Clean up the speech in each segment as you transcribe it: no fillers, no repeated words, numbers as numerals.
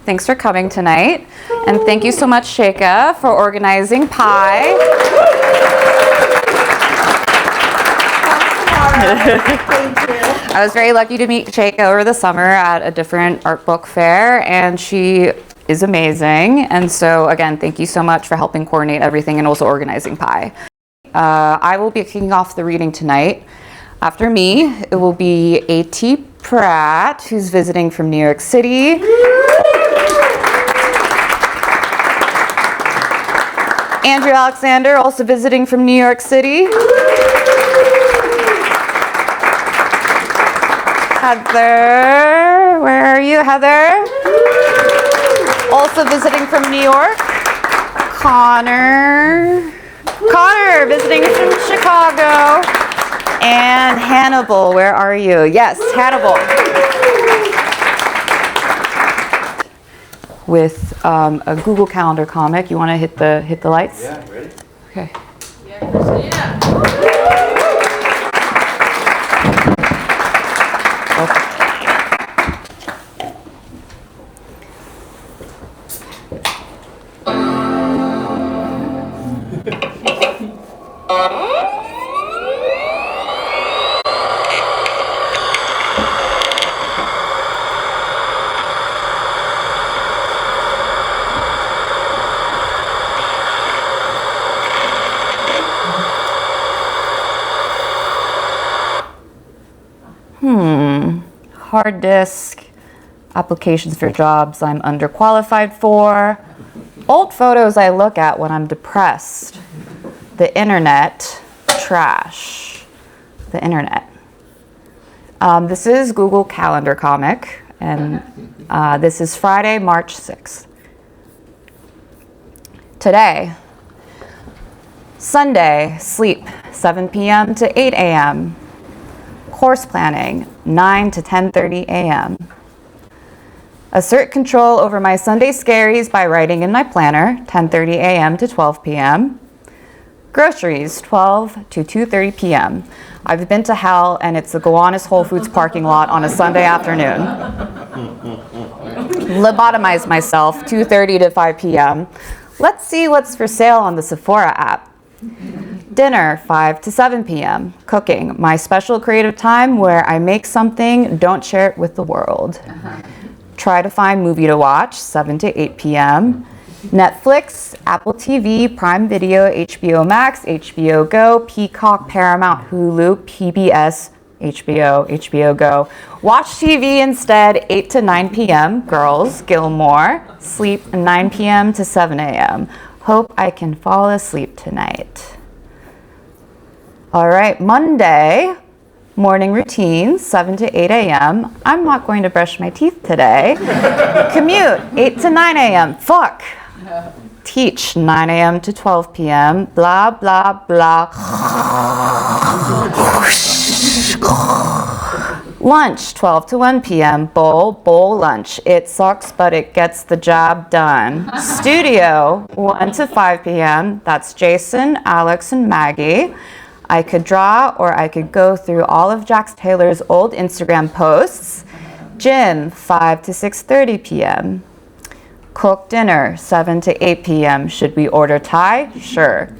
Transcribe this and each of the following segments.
Thanks for coming tonight. And thank you so much, Sheikha, for organizing pie. Thank you. I was very lucky to meet Sheikha over the summer at a different art book fair, and she is amazing. And so again, thank you so much for helping coordinate everything and also organizing pie. I will be kicking off the reading tonight. After me, it will be A.T. Pratt, who's visiting from New York City. Andrew Alexander, also visiting from New York City. Heather, where are you, Heather? Also visiting from New York. Conor, visiting from Chicago. And Hannibal, where are you? Yes, Hannibal. With a Google Calendar comic. You want to hit the lights? Yeah, ready? Okay. Yeah, Christina. Okay. Hard disk, applications for jobs I'm underqualified for, old photos I look at when I'm depressed, the internet, trash, the internet. This is Google Calendar comic, and this is Friday, March 6th. Today, Sunday, sleep, 7 p.m. to 8 a.m. Course planning, 9 to 10:30 a.m. Assert control over my Sunday scaries by writing in my planner, 10:30 a.m. to 12 p.m. Groceries, 12 to 2:30 p.m. I've been to hell, and it's the Gowanus Whole Foods parking lot on a Sunday afternoon. Lobotomize myself, 2:30 to 5 p.m. Let's see what's for sale on the Sephora app. Dinner, 5 to 7 p.m. Cooking, my special creative time where I make something, don't share it with the world. Try to find movie to watch, 7 to 8 p.m. Netflix, Apple TV, Prime Video, HBO Max, HBO Go, Peacock, Paramount, Hulu, PBS, HBO Go. Watch TV instead, 8 to 9 p.m. Girls, Gilmore. Sleep, 9 p.m. to 7 a.m. Hope I can fall asleep tonight. All right, Monday, morning routine, 7 to 8 a.m. I'm not going to brush my teeth today. Commute, 8 to 9 a.m. Fuck. Teach, 9 a.m. to 12 p.m. Blah, blah, blah. Lunch, 12 to 1 p.m. Bowl lunch. It sucks, but it gets the job done. Studio, 1 to 5 p.m. That's Jason, Alex, and Maggie. I could draw, or I could go through all of Jax Taylor's old Instagram posts. Gym, 5 to 6:30 p.m. Cook dinner, 7 to 8 p.m. Should we order Thai? Sure.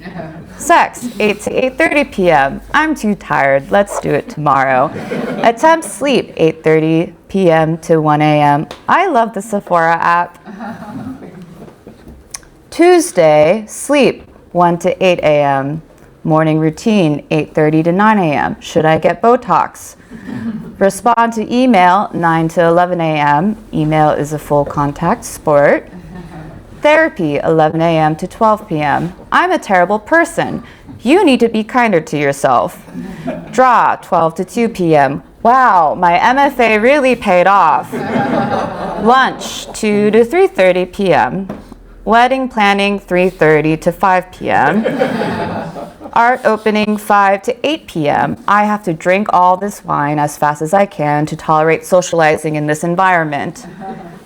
Sex, 8 to 8:30 p.m. I'm too tired. Let's do it tomorrow. Attempt sleep, 8:30 p.m. to 1 a.m. I love the Sephora app. Tuesday, sleep, 1 to 8 a.m. Morning routine, 8:30 to 9 a.m. Should I get Botox? Respond to email, 9 to 11 a.m. Email is a full contact sport. Therapy, 11 a.m. to 12 p.m. I'm a terrible person. You need to be kinder to yourself. Draw, 12 to 2 p.m. Wow, my MFA really paid off. Lunch, 2 to 3:30 p.m. Wedding planning, 3:30 to 5 p.m. Art opening, 5 to 8 p.m. I have to drink all this wine as fast as I can to tolerate socializing in this environment.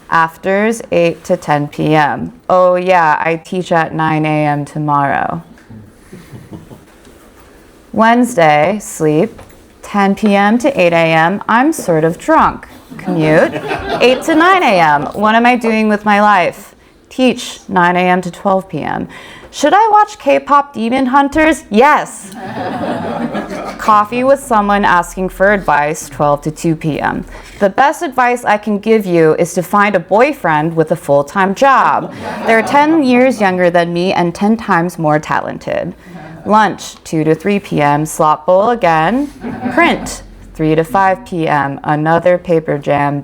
Afters, 8 to 10 p.m. Oh yeah, I teach at 9 a.m. tomorrow. Wednesday, sleep, 10 p.m. to 8 a.m. I'm sort of drunk. Commute, 8 to 9 a.m. What am I doing with my life? Teach, 9 a.m. to 12 p.m. Should I watch K-pop Demon Hunters? Yes. Coffee with someone asking for advice, 12 to 2 p.m. The best advice I can give you is to find a boyfriend with a full-time job. They're 10 years younger than me and 10 times more talented. Lunch, 2 to 3 p.m. Slot bowl again. Print, 3 to 5 p.m. Another paper jam, ...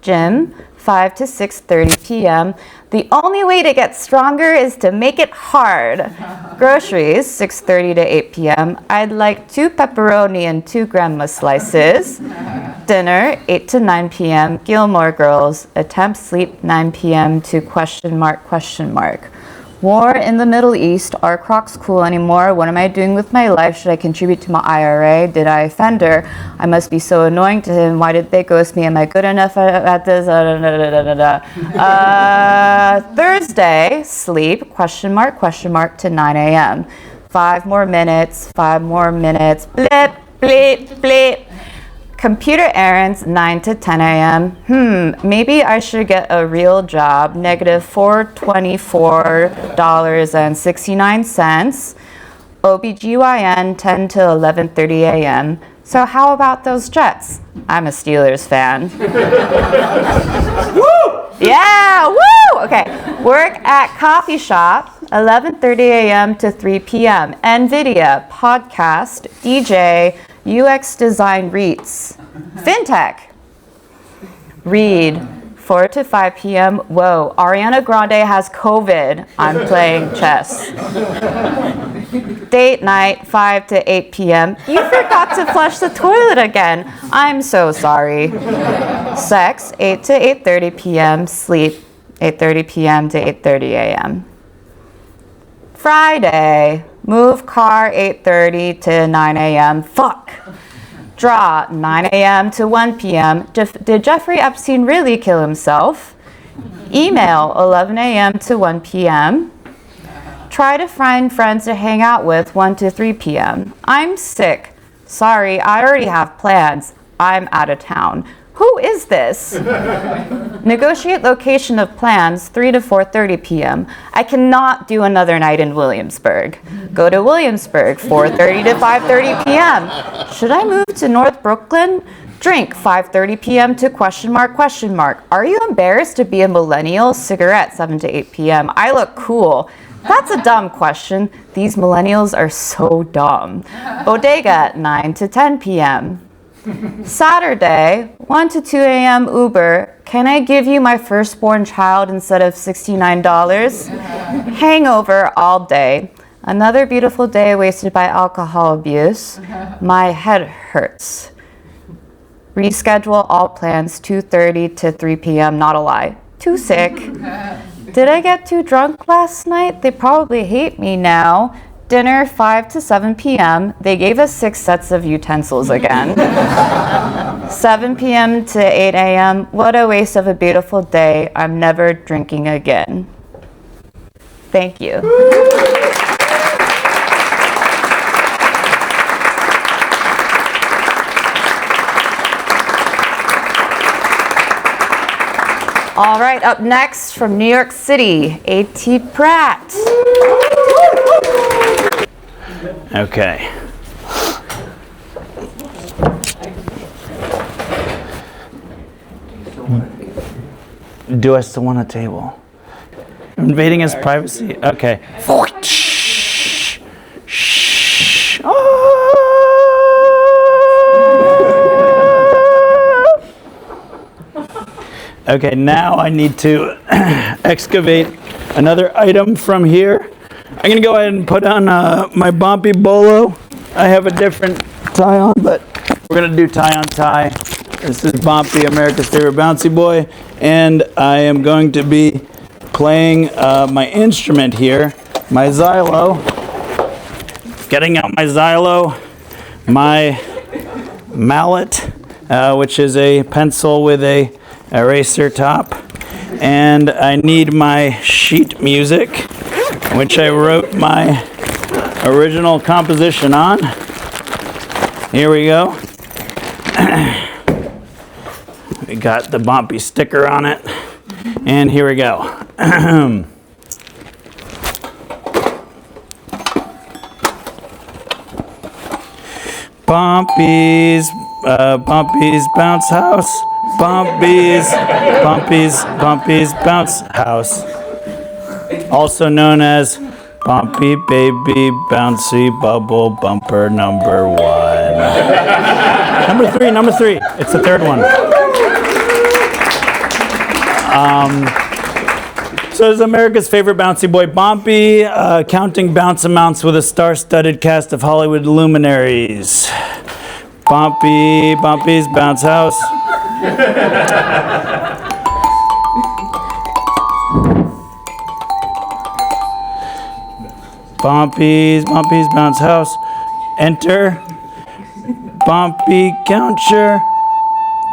Gym, 5 to 6:30 p.m. The only way to get stronger is to make it hard. Groceries, 6:30 to 8 p.m. I'd like 2 pepperoni and 2 grandma slices. Dinner, 8 to 9 p.m. Gilmore Girls. Attempt sleep, 9 p.m. to ? War in the Middle East. Are Crocs cool anymore? What am I doing with my life? Should I contribute to my IRA? Did I offend her? I must be so annoying to him. Why did they ghost me? Am I good enough at this? Thursday, sleep, ? to 9 a.m. 5 more minutes, blip, blip, blip. Computer errands, 9 to 10 a.m. Maybe I should get a real job, -$424.69. OBGYN, 10 to 11:30 a.m. So how about those Jets? I'm a Steelers fan. Woo! Yeah, woo! Okay, work at coffee shop, 11:30 a.m. to 3 p.m. NVIDIA, podcast, DJ, UX design REITs. Fintech. Read, 4 to 5 p.m. Whoa, Ariana Grande has COVID. I'm playing chess. Date night, 5 to 8 p.m. You forgot to flush the toilet again. I'm so sorry. Sex, 8 to 8:30 p.m. Sleep, 8:30 p.m. to 8:30 a.m. Friday, move car, 8:30 to 9 a.m. Fuck. Draw, 9 a.m. to 1 p.m. Did Jeffrey Epstein really kill himself? Email, 11 a.m. to 1 p.m. Try to find friends to hang out with, 1 to 3 p.m. I'm sick. Sorry, I already have plans. I'm out of town. Who is this? Negotiate location of plans, 3 to 4:30 p.m. I cannot do another night in Williamsburg. Go to Williamsburg, 4:30 to 5:30 p.m. Should I move to North Brooklyn? Drink, 5:30 p.m. to ? Are you embarrassed to be a millennial? Cigarette, 7 to 8 p.m. I look cool. That's a dumb question. These millennials are so dumb. Bodega, 9 to 10 p.m. Saturday, 1 to 2 a.m. Uber. Can I give you my firstborn child instead of $69? Hangover all day. Another beautiful day wasted by alcohol abuse. My head hurts. Reschedule all plans, 2:30 to 3 p.m. Not a lie. Too sick. Did I get too drunk last night? They probably hate me now. Dinner, 5 to 7 p.m. They gave us 6 sets of utensils again. 7 p.m. to 8 a.m. What a waste of a beautiful day. I'm never drinking again. Thank you. All right, up next from New York City, A.T. Pratt. Okay. Do I still want a table? Invading his privacy? Okay. Okay, now I need to excavate another item from here. I'm gonna go ahead and put on my Bompi bolo. I have a different tie on, but we're gonna do tie on tie. This is Bompi, America's favorite bouncy boy, and I am going to be playing my instrument here, my xylo. Getting out my xylo, my mallet, which is a pencil with a eraser top, and I need my sheet music, which I wrote my original composition on. Here we go. got the Bompi sticker on it. And here we go. Bompi's bounce house. Bompi's bounce house. Also known as Bompi Baby Bouncy Bubble Bumper number 1. Number three. It's the third one. So is America's favorite bouncy boy, Bompi, counting bounce amounts with a star-studded cast of Hollywood luminaries. Bompi's bounce house. Bompi's bounce house. Enter Bompi counter.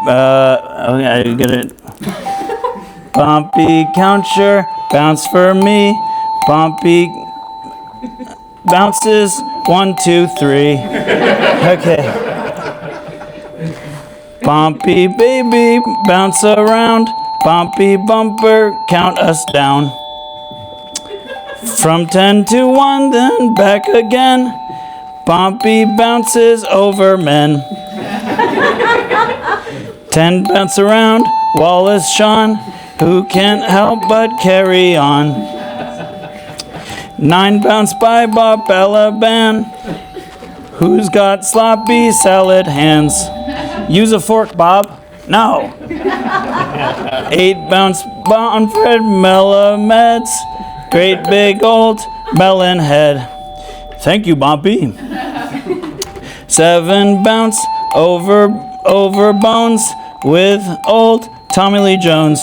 I get it. Bompi counter, bounce for me. Bompi bounces 1, 2, 3. Okay. Bompi baby, bounce around. Bompi bumper, count us down. From 10 to 1, then back again. Bompi bounces over men. 10 bounce around, Wallace Shawn, who can't help but carry on. 9 bounce by Bob Balaban, who's got sloppy salad hands. Use a fork, Bob. No. 8 bounce on Fred Melameds, great big old melon head. Thank you, Bompi. 7 bounce over Bones with old Tommy Lee Jones.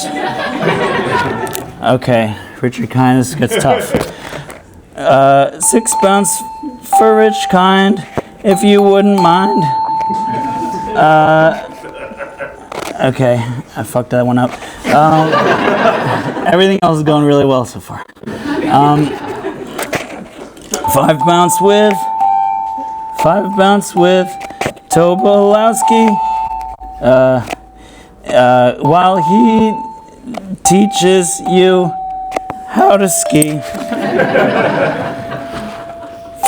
Okay, Richard Kind, this gets tough. 6 bounce for Rich Kind, if you wouldn't mind. Okay, I fucked that one up. Everything else is going really well so far. 5 bounce with Tobolowski, while he teaches you how to ski.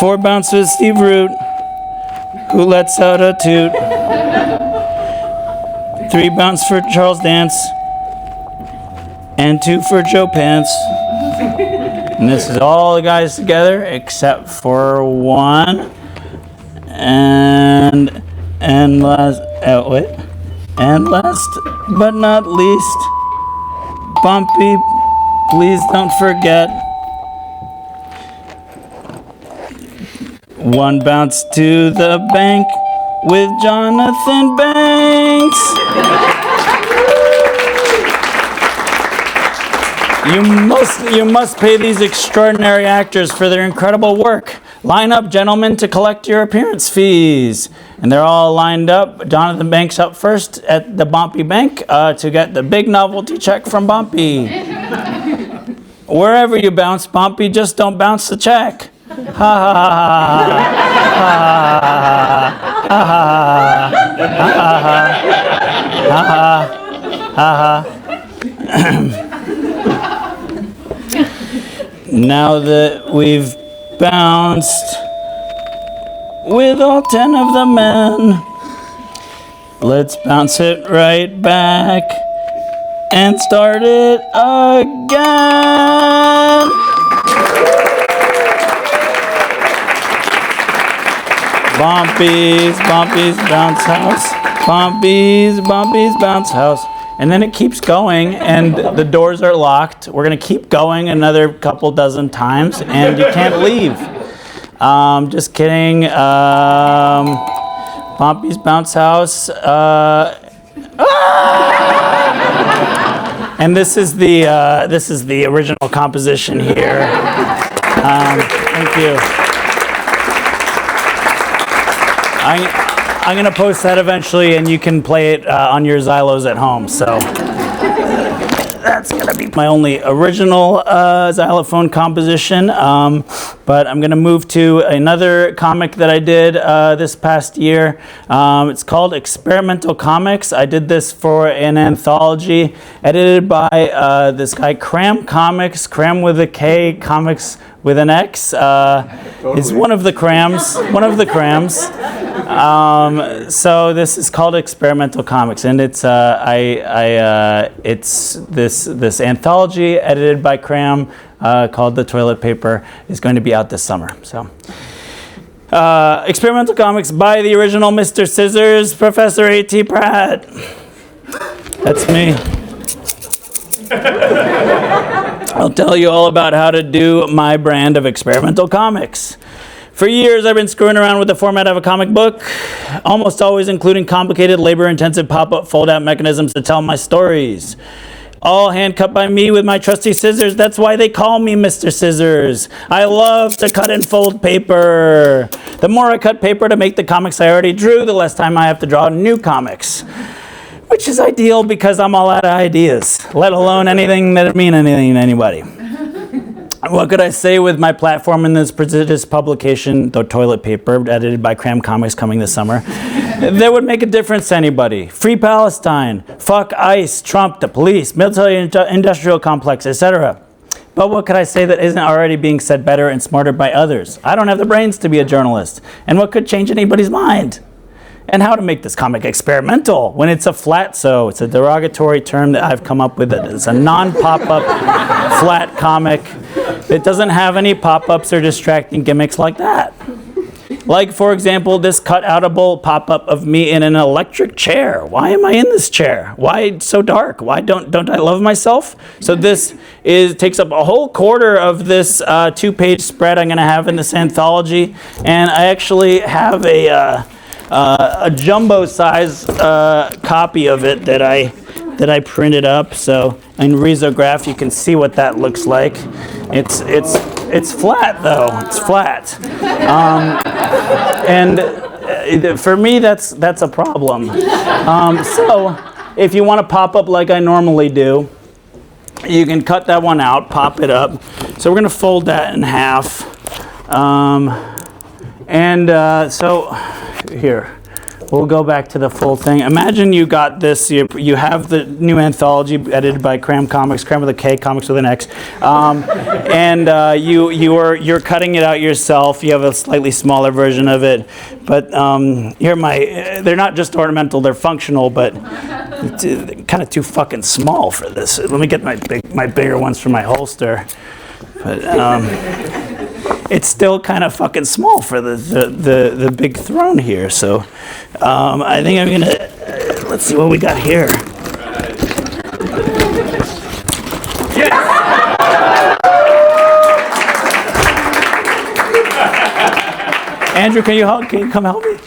4 bounce with Steve Root, who lets out a toot. 3 bounce for Charles Dance, and 2 for Joe Pants. And this is all the guys together except for 1. And last but not least, Bompi, please don't forget. 1 bounce to the bank with Jonathan Banks. You must pay these extraordinary actors for their incredible work. Line up, gentlemen, to collect your appearance fees. And they're all lined up. Jonathan Banks up first at the Bompi Bank to get the big novelty check from Bompi. Wherever you bounce, Bompi, just don't bounce the check. Ha ha ha ha ha ha ha. Now that we've bounced with all 10 of the men, let's bounce it right back and start it again. Bompi's bounce house. Bompi's bounce house. And then it keeps going, and the doors are locked. We're going to keep going another couple dozen times, and you can't leave. Just kidding. Bompi's bounce house. And this is the original composition here. Thank you. I'm going to post that eventually, and you can play it on your Xylos at home. So that's gonna be my only original xylophone composition. But I'm gonna move to another comic that I did this past year. It's called Experimental Comix. I did this for an anthology edited by this guy CRAM Comix, CRAM with a K, Comix with an X. Is one of the CRAMs. So this is called Experimental Comix, and it's it's this anthology edited by CRAM called The Toilet Paper is going to be out this summer. So Experimental Comix by the original Mr. Scissors, Professor A.T. Pratt. That's me. I'll tell you all about how to do my brand of experimental comics. For years, I've been screwing around with the format of a comic book, almost always including complicated, labor-intensive pop-up, fold-out mechanisms to tell my stories. All hand-cut by me with my trusty scissors. That's why they call me Mr. Scissors. I love to cut and fold paper. The more I cut paper to make the comics I already drew, the less time I have to draw new comics. Which is ideal because I'm all out of ideas, let alone anything that mean anything to anybody. What could I say with my platform in this prestigious publication, The Toilet Paper, edited by CRAM Comix, coming this summer, that would make a difference to anybody? Free Palestine, fuck ICE, Trump, the police, military-industrial complex, etc. But what could I say that isn't already being said better and smarter by others? I don't have the brains to be a journalist. And what could change anybody's mind? And how to make this comic experimental when it's a flat so. It's a derogatory term that I've come up with. It's a non-pop-up flat comic. It doesn't have any pop-ups or distracting gimmicks like that. Like, for example, this cut-outable pop-up of me in an electric chair. Why am I in this chair? Why so dark? Why don't I love myself? So this takes up a whole quarter of this 2-page spread I'm going to have in this anthology. And I actually have a jumbo size copy of it that I printed up. So in risograph you can see what that looks like. It's flat though. It's flat, and for me that's a problem. So if you want to pop up like I normally do, you can cut that one out, pop it up. So we're gonna fold that in half, so here, we'll go back to the full thing. Imagine you got this, you have the new anthology edited by CRAM Comix, CRAM with a K, Comix with an X, and you're cutting it out yourself. You have a slightly smaller version of it, but they're not just ornamental, they're functional, but kind of too fucking small for this. Let me get my bigger ones from my holster. But it's still kind of fucking small for the big throne here. So I think I'm gonna let's see what we got here. Yes! Andrew, can you come help me?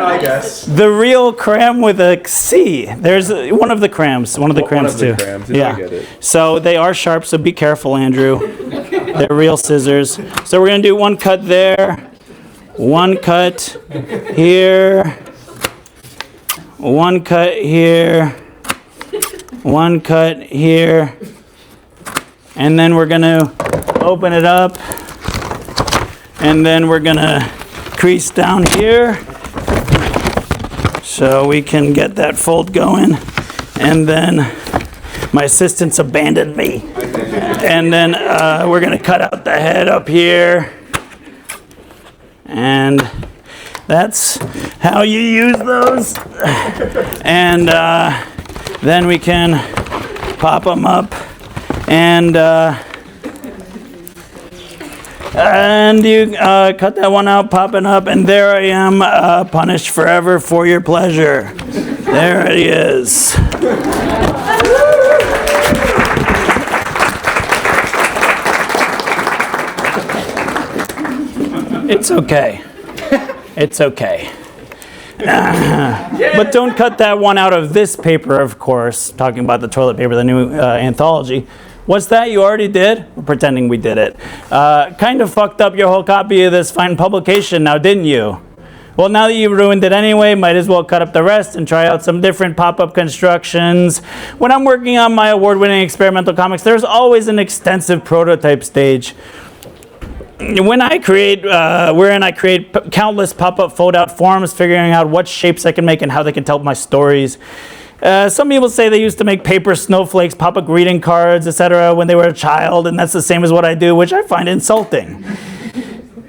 I guess. The real CRAM with a C. There's one of the CRAMs. One of the CRAMs too. Yeah. I get it. So they are sharp, so be careful, Andrew. They're real scissors. So we're going to do one cut there, one cut here, one cut here, one cut here, and then we're going to open it up, and then we're going to crease down here so we can get that fold going. And then my assistants abandoned me. And then we're going to cut out the head up here. And that's how you use those. And then we can pop them up and you cut that one out, pop it up, and there I am, punished forever for your pleasure. There it is. It's okay. It's okay. But don't cut that one out of this paper, of course. Talking about the toilet paper, the new anthology. What's that you already did? We're pretending we did it. Kind of fucked up your whole copy of this fine publication now, didn't you? Well, now that you ruined it anyway, might as well cut up the rest and try out some different pop-up constructions. When I'm working on my award-winning experimental comics, there's always an extensive prototype stage. Wherein I create countless pop-up fold-out forms, figuring out what shapes I can make and how they can tell my stories. Some people say they used to make paper snowflakes, pop-up greeting cards, etc. when they were a child, and that's the same as what I do, which I find insulting.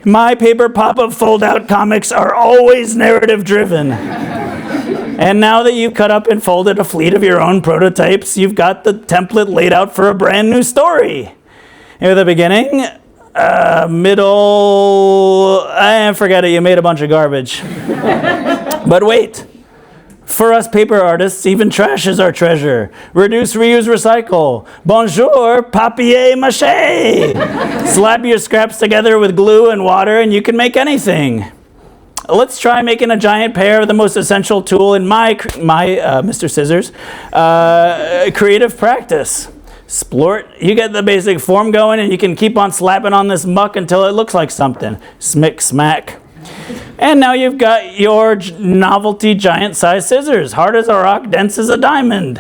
My paper pop-up fold-out comics are always narrative-driven. And now that you've cut up and folded a fleet of your own prototypes, you've got the template laid out for a brand new story. In the beginning, middle, forget it, you made a bunch of garbage. But wait. For us paper artists, even trash is our treasure. Reduce, reuse, recycle. Bonjour, papier-mâché. Slap your scraps together with glue and water and you can make anything. Let's try making a giant pair of the most essential tool in my Mr. Scissors, creative practice. Splort, you get the basic form going and you can keep on slapping on this muck until it looks like something. Smick, smack. And now you've got your novelty giant-sized scissors, hard as a rock, dense as a diamond.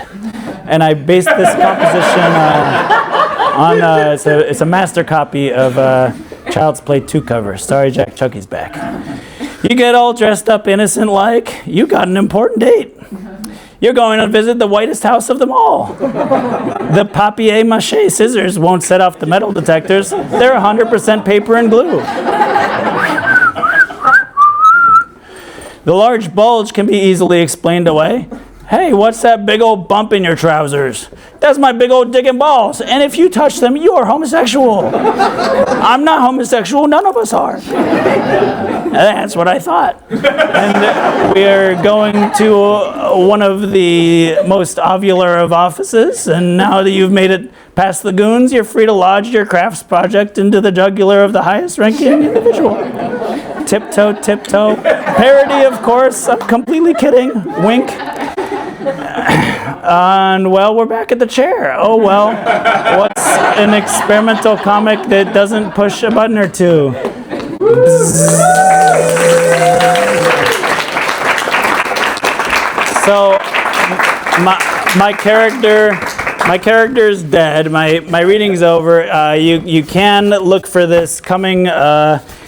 And I based this composition on it's a master copy of Child's Play 2 cover. Sorry, Jack Chucky's back. You get all dressed up innocent-like. You got an important date. You're going to visit the whitest house of them all. The papier-mâché scissors won't set off the metal detectors. They're 100% paper and glue. The large bulge can be easily explained away. Hey, what's that big old bump in your trousers? That's my big old dick and balls. And if you touch them, you're homosexual. I'm not homosexual. None of us are. That's what I thought. And we are going to one of the most ovular of offices. And now that you've made it past the goons, you're free to lodge your crafts project into the jugular of the highest ranking individual. Tiptoe, tiptoe. Parody, of course. I'm completely kidding. Wink. And, well, we're back at the chair. Oh, well, what's an experimental comic that doesn't push a button or two? So, my character's dead. My reading's over. You can look for this coming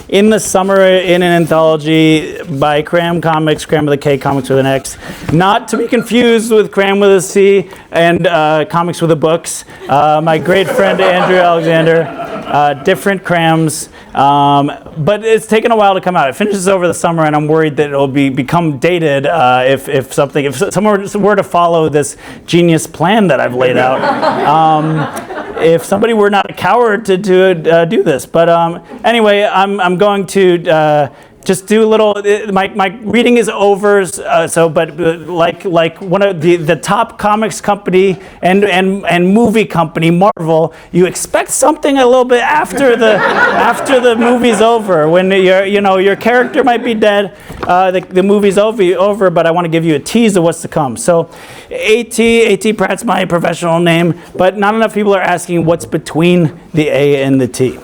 in the summer in an anthology by CRAM Comix, CRAM with a K, Comix with an X. Not to be confused with CRAM with a C and Comics with a Books. My great friend Andrew Alexander, different CRAMs. But it's taken a while to come out. It finishes over the summer, and I'm worried that it'll become dated if someone were to follow this genius plan that I've laid out. If somebody were not a coward to do this, but anyway, I'm going to just do a little. My reading is over. But like one of the top comics company and movie company, Marvel, you expect something a little bit after the movie's over. When your character might be dead, the movie's over. But I want to give you a tease of what's to come. So, A.T. Pratt's my professional name, but not enough people are asking what's between the A and the T.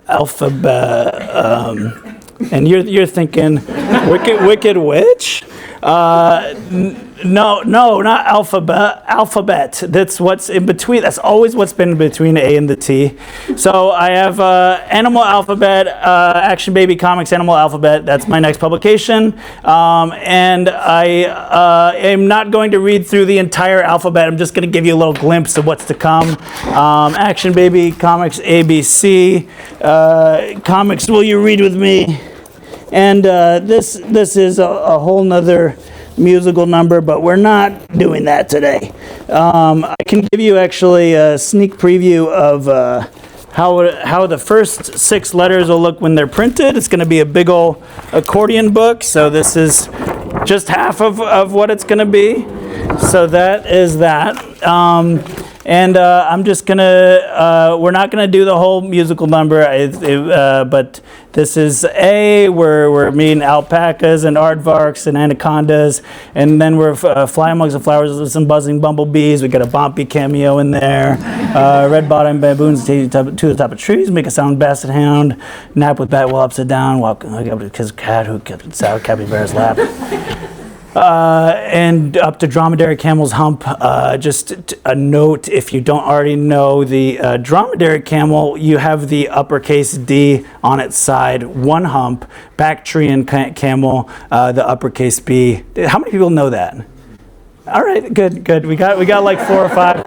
Alphabet, and you're thinking, Wicked Witch? No, not alphabet. That's what's in between. That's always what's been between A and the T. So I have Animal Alphabet, Action Baby Comics, Animal Alphabet. That's my next publication. And I am not going to read through the entire alphabet. I'm just going to give you a little glimpse of what's to come. Action Baby Comics, ABC. Comics, Will You Read With Me? And this is a whole nother musical number, but we're not doing that today. I can give you actually a sneak preview of how the first 6 letters will look when they're printed. It's going to be a big old accordion book, so this is just half of what it's going to be. So that is that. And I'm just gonna, we're not gonna do the whole musical number, but this is we're meeting alpacas and aardvarks and anacondas, and then we're fly amongst the flowers with some buzzing bumblebees. We got a Bompi cameo in there. Red bottom baboons to the top of trees, make a sound basset hound, nap with bat while upside down, walk up to his cat who kept in sour capybara's lap. And up to dromedary camel's hump. Just a note, if you don't already know, the dromedary camel, you have the uppercase D on its side, one hump. Bactrian camel, the uppercase B. How many people know that? All right, good. We got like 4 or 5.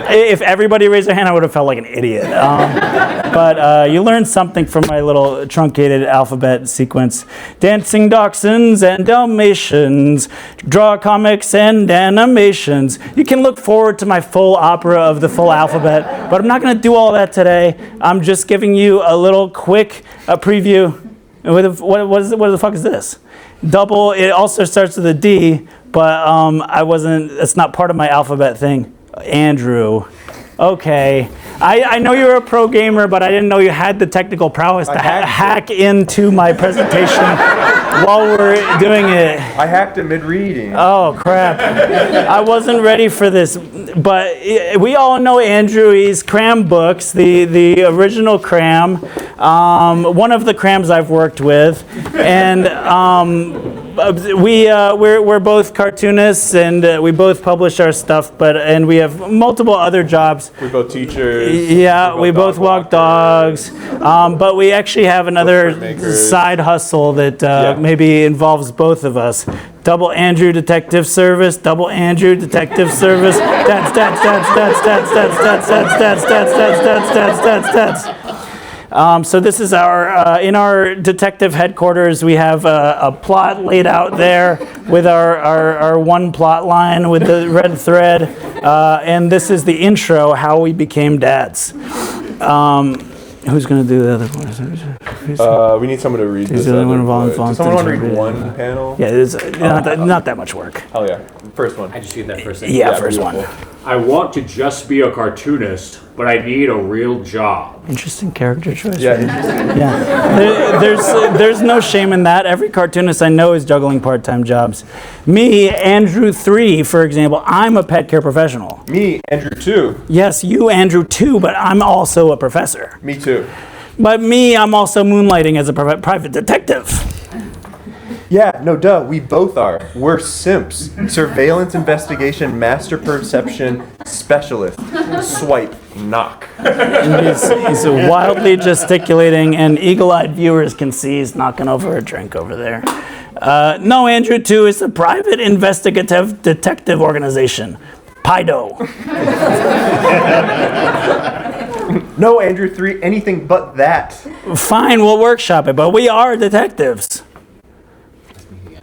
If everybody raised their hand, I would have felt like an idiot. But you learned something from my little truncated alphabet sequence. Dancing dachshunds and dalmatians, draw comics and animations. You can look forward to my full opera of the full alphabet, but I'm not going to do all that today. I'm just giving you a little quick preview. What the fuck is this? Double, it also starts with a D, but it's not part of my alphabet thing. Andrew. Okay. I know you're a pro gamer, but I didn't know you had the technical prowess to hack into my presentation while we're doing it. I hacked it mid-reading. Oh, crap. I wasn't ready for this. But we all know Andrew. He's CRAM Books, the original CRAM. One of the CRAMs I've worked with. And we're both cartoonists, and we both publish our stuff, and we have multiple other jobs. We're both teachers. Yeah, we both walk dogs. But we actually have another side hustle that maybe involves both of us. Double Andrew Detective Service, Double Andrew Detective Service. So this is our, in our detective headquarters, we have a plot laid out there with our one plot line with the red thread. And this is the intro, how we became dads. Who's going to do the other one? We need someone to read Who's this. the only one Does someone want to read one panel? Yeah, it's not that much work. Hell yeah. First one. I just read that first thing. Yeah, first one. I want to just be a cartoonist, but I need a real job. Interesting character choice. Yeah, right? interesting. Yeah. There's no shame in that. Every cartoonist I know is juggling part-time jobs. Me, Andrew 3, for example, I'm a pet care professional. Me, Andrew 2. Yes, you, Andrew 2, but I'm also a professor. Me too. But me, I'm also moonlighting as a private detective. Yeah, no, duh, we both are. We're simps. Surveillance investigation, master perception specialist. Swipe, knock. And he's wildly gesticulating, and eagle-eyed viewers can see he's knocking over a drink over there. No, Andrew 2 is a private investigative detective organization. PIDO. No, Andrew 3, anything but that. Fine, we'll workshop it, but we are detectives.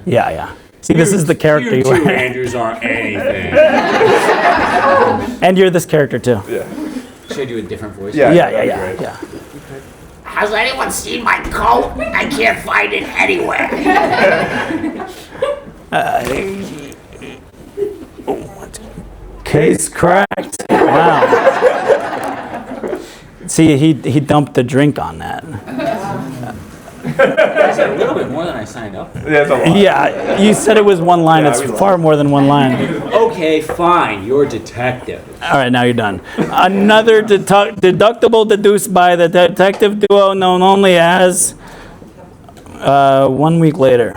Yeah. See, this is the character You you two are. Andrews aren't anything. And you're this character too. Yeah. Should I do a different voice? Yeah. Yeah. Has anyone seen my coat? I can't find it anywhere. Case cracked. Wow. See, he dumped the drink on that. That's a little bit more than I signed up for. That's a lot. Yeah, you said it was one line. Yeah, It's we far more than one line. Okay, fine. You're a detective. All right, now you're done. Another deductible deduced by the detective duo known only as 1 week later.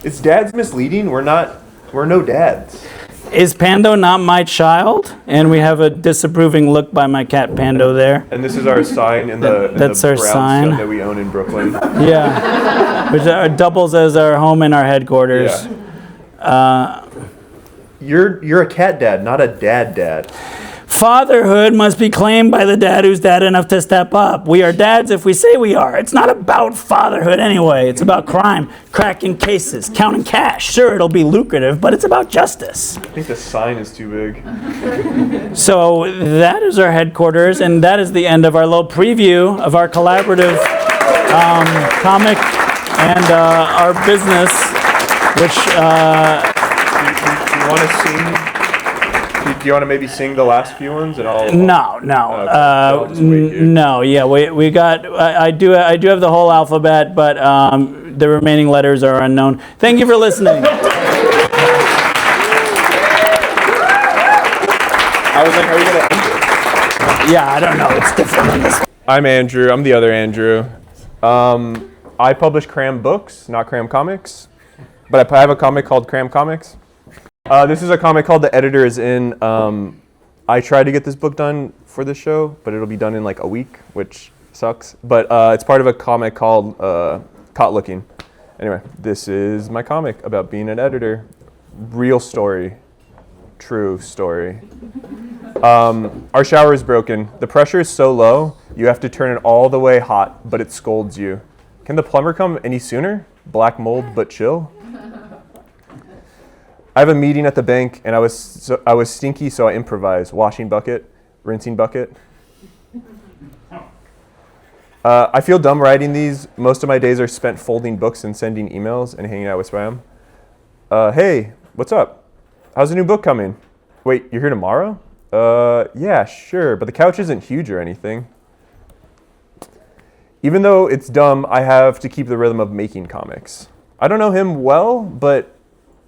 Is dads misleading? We're no dads. Is Pando not my child? And we have a disapproving look by my cat Pando there. And this is our sign in the That's our sign. brownstone that we own in Brooklyn. Yeah, which doubles as our home and our headquarters. Yeah. You're a cat dad, not a dad. Fatherhood must be claimed by the dad who's dad enough to step up. We are dads if we say we are. It's not about fatherhood anyway. It's about crime, cracking cases, counting cash. Sure, it'll be lucrative, but it's about justice. I think the sign is too big. So that is our headquarters, and that is the end of our little preview of our collaborative comic and our business, which... You want to see? Do you want to maybe sing the last few ones and I'll? No. Okay, I'll just wait here. No. Yeah, we got. I do have the whole alphabet, but the remaining letters are unknown. Thank you for listening. I was like, are you gonna end it? Yeah, I don't know. It's different on this. I'm Andrew. I'm the other Andrew. I publish CRAM books, not CRAM comics, but I have a comic called CRAM Comics. This is a comic called The Editor is In. I tried to get this book done for the show, but it'll be done in like a week, which sucks. But it's part of a comic called Caught Looking. Anyway, this is my comic about being an editor. Real story. True story. Our shower is broken. The pressure is so low, you have to turn it all the way hot, but it scolds you. Can the plumber come any sooner? Black mold, but chill. I have a meeting at the bank, and I was stinky, so I improvised. Washing bucket, rinsing bucket. I feel dumb writing these. Most of my days are spent folding books and sending emails and hanging out with spam. Hey, what's up? How's the new book coming? Wait, you're here tomorrow? Yeah, sure, but the couch isn't huge or anything. Even though it's dumb, I have to keep the rhythm of making comics. I don't know him well, but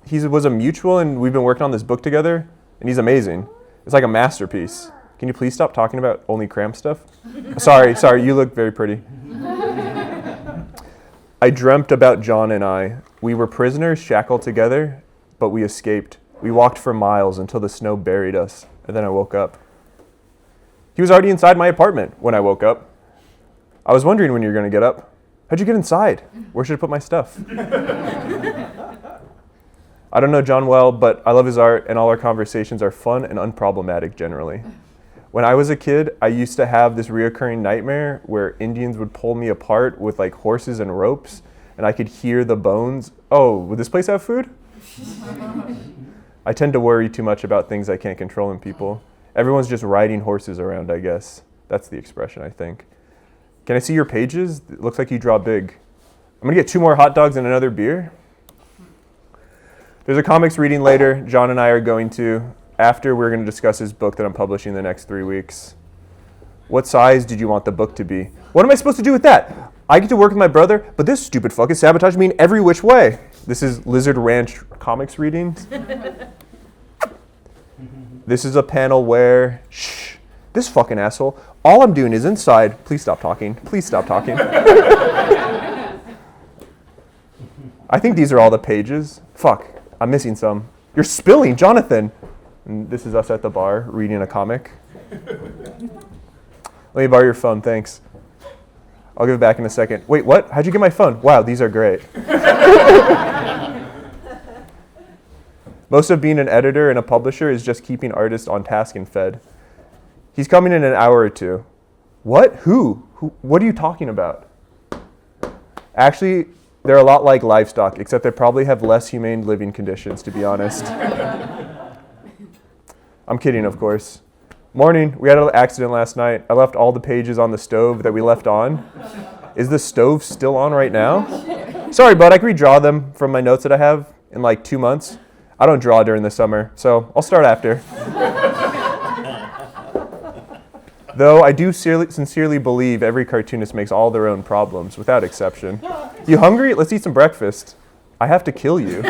he was a mutual and we've been working on this book together, and he's amazing. It's like a masterpiece. Can you please stop talking about only CRAM stuff? Sorry, you look very pretty. I dreamt about John and I. We were prisoners shackled together, but we escaped. We walked for miles until the snow buried us, and then I woke up. He was already inside my apartment when I woke up. I was wondering when you were going to get up. How'd you get inside? Where should I put my stuff? I don't know John well, but I love his art, and all our conversations are fun and unproblematic generally. When I was a kid, I used to have this reoccurring nightmare where Indians would pull me apart with like horses and ropes, and I could hear the bones. Oh, would this place have food? I tend to worry too much about things I can't control in people. Everyone's just riding horses around, I guess. That's the expression, I think. Can I see your pages? It looks like you draw big. I'm gonna get 2 more hot dogs and another beer. There's a comics reading later. John and I are going to. After, we're gonna discuss his book that I'm publishing the next 3 weeks. What size did you want the book to be? What am I supposed to do with that? I get to work with my brother, but this stupid fuck is sabotaging me in every which way. This is Lizard Ranch comics readings. This is a panel where, shh, this fucking asshole. All I'm doing is inside. Please stop talking. Please stop talking. I think these are all the pages. Fuck, I'm missing some. You're spilling, Jonathan. And this is us at the bar reading a comic. Let me borrow your phone, thanks. I'll give it back in a second. Wait, what? How'd you get my phone? Wow, these are great. Most of being an editor and a publisher is just keeping artists on task and fed. He's coming in an hour or 2. What? Who? What are you talking about? Actually, they're a lot like livestock, except they probably have less humane living conditions, to be honest. I'm kidding, of course. Morning, we had an accident last night. I left all the pages on the stove that we left on. Is the stove still on right now? Sorry, bud, I can redraw them from my notes that I have in like 2 months. I don't draw during the summer, so I'll start after. Though I do sincerely believe every cartoonist makes all their own problems, without exception. You hungry? Let's eat some breakfast. I have to kill you.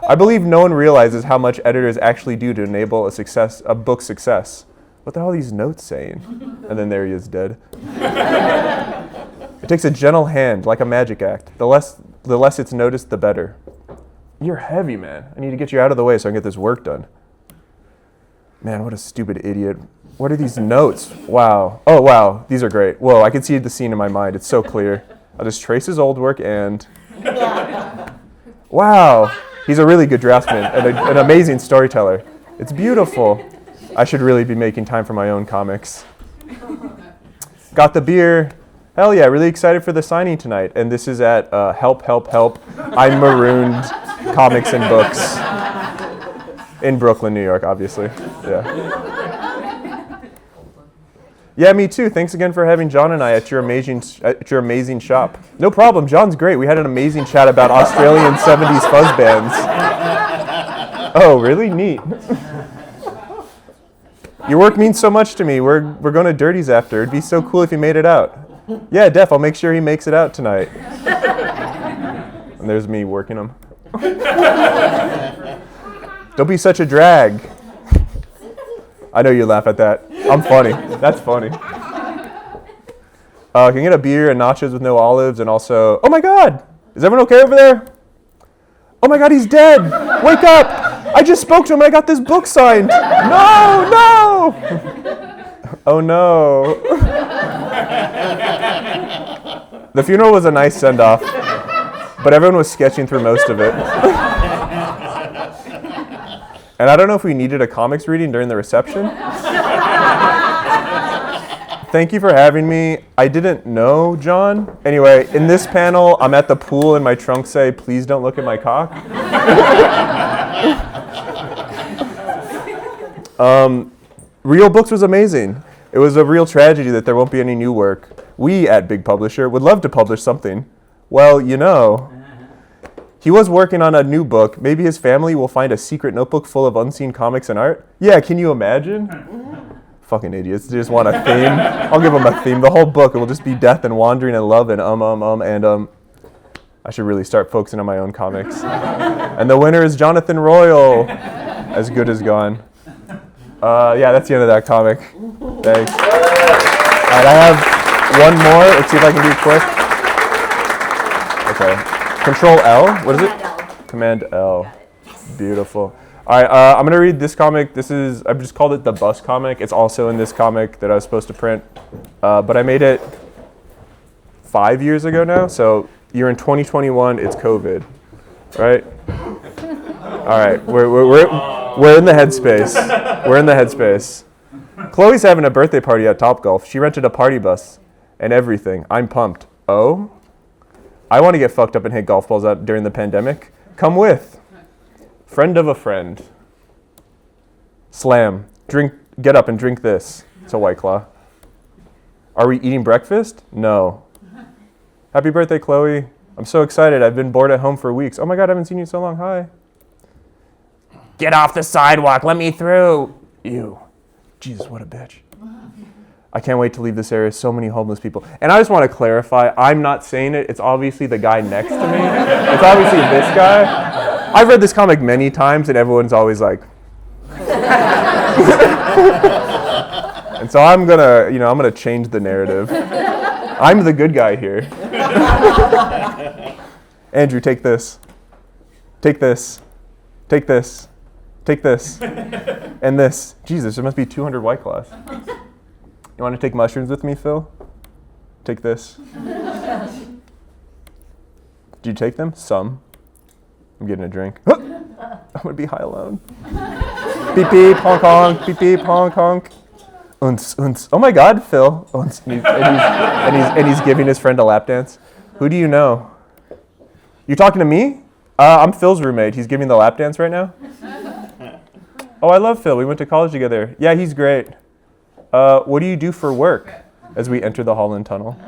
I believe no one realizes how much editors actually do to enable a book's success. What the hell are these notes saying? And then there he is, dead. It takes a gentle hand, like a magic act. The less it's noticed, the better. You're heavy, man. I need to get you out of the way so I can get this work done. Man, what a stupid idiot. What are these notes? Wow. Oh, wow. These are great. Whoa, I can see the scene in my mind. It's so clear. I'll just trace his old work and... Wow. He's a really good draftsman and an amazing storyteller. It's beautiful. I should really be making time for my own comics. Got the beer. Hell yeah, really excited for the signing tonight. And this is at Help, Help, Help. I'm Marooned Comics and Books. In Brooklyn, New York, obviously. Yeah. Yeah, me too. Thanks again for having John and I at your amazing shop. No problem. John's great. We had an amazing chat about Australian 70s fuzz bands. Oh, really? Neat. Your work means so much to me. We're going to Dirty's after. It'd be so cool if you made it out. Yeah, Def, I'll make sure he makes it out tonight. And there's me working him. Don't be such a drag. I know you laugh at that. I'm funny. That's funny. Can I get a beer and nachos with no olives and also... Oh my God! Is everyone okay over there? Oh my God, he's dead! Wake up! I just spoke to him. I got this book signed. No, no! Oh no. The funeral was a nice send-off, but everyone was sketching through most of it. And I don't know if we needed a comics reading during the reception. Thank you for having me. I didn't know John. Anyway, in this panel, I'm at the pool and my trunks say, please don't look at my cock. Real Books was amazing. It was a real tragedy that there won't be any new work. We at Big Publisher would love to publish something. Well, you know, he was working on a new book. Maybe his family will find a secret notebook full of unseen comics and art. Yeah, can you imagine? Fucking idiots. They just want a theme. I'll give them a theme. The whole book, it will just be death and wandering and love and and I should really start focusing on my own comics. And the winner is Jonathan Royal. As good as gone. Yeah, that's the end of that comic. Thanks. All right, I have one more. Let's see if I can do quick. Okay. Control L. What is it? Command L. Beautiful. All right, I'm going to read this comic. I've just called it the Bus comic. It's also in this comic that I was supposed to print. But I made it 5 years ago now. So you're in 2021. It's COVID, right? All right, we're in the headspace. We're in the headspace. Chloe's having a birthday party at Topgolf. She rented a party bus and everything. I'm pumped. Oh? I want to get fucked up and hit golf balls out during the pandemic. Come with. Friend of a friend. Slam. Get up and drink this. It's a White Claw. Are we eating breakfast? No. Happy birthday, Chloe. I'm so excited. I've been bored at home for weeks. Oh my God, I haven't seen you in so long. Hi. Get off the sidewalk. Let me through. Ew. Jesus, what a bitch. I can't wait to leave this area. So many homeless people. And I just want to clarify, I'm not saying it. It's obviously the guy next to me. It's obviously this guy. I've read this comic many times and everyone's always like... And so I'm gonna change the narrative. I'm the good guy here. Andrew, take this. Take this. Take this. Take this. And this. Jesus, there must be 200 White Claws. You want to take mushrooms with me, Phil? Take this. Do you take them? Some. I'm getting a drink. I'm going to be high alone. Beep beep, honk honk, beep beep, honk honk. Unce, unce. Oh my God, Phil. Unce. And he's giving his friend a lap dance. Who do you know? You talking to me? I'm Phil's roommate. He's giving the lap dance right now. Oh, I love Phil. We went to college together. Yeah, he's great. What do you do for work? As we enter the Holland Tunnel.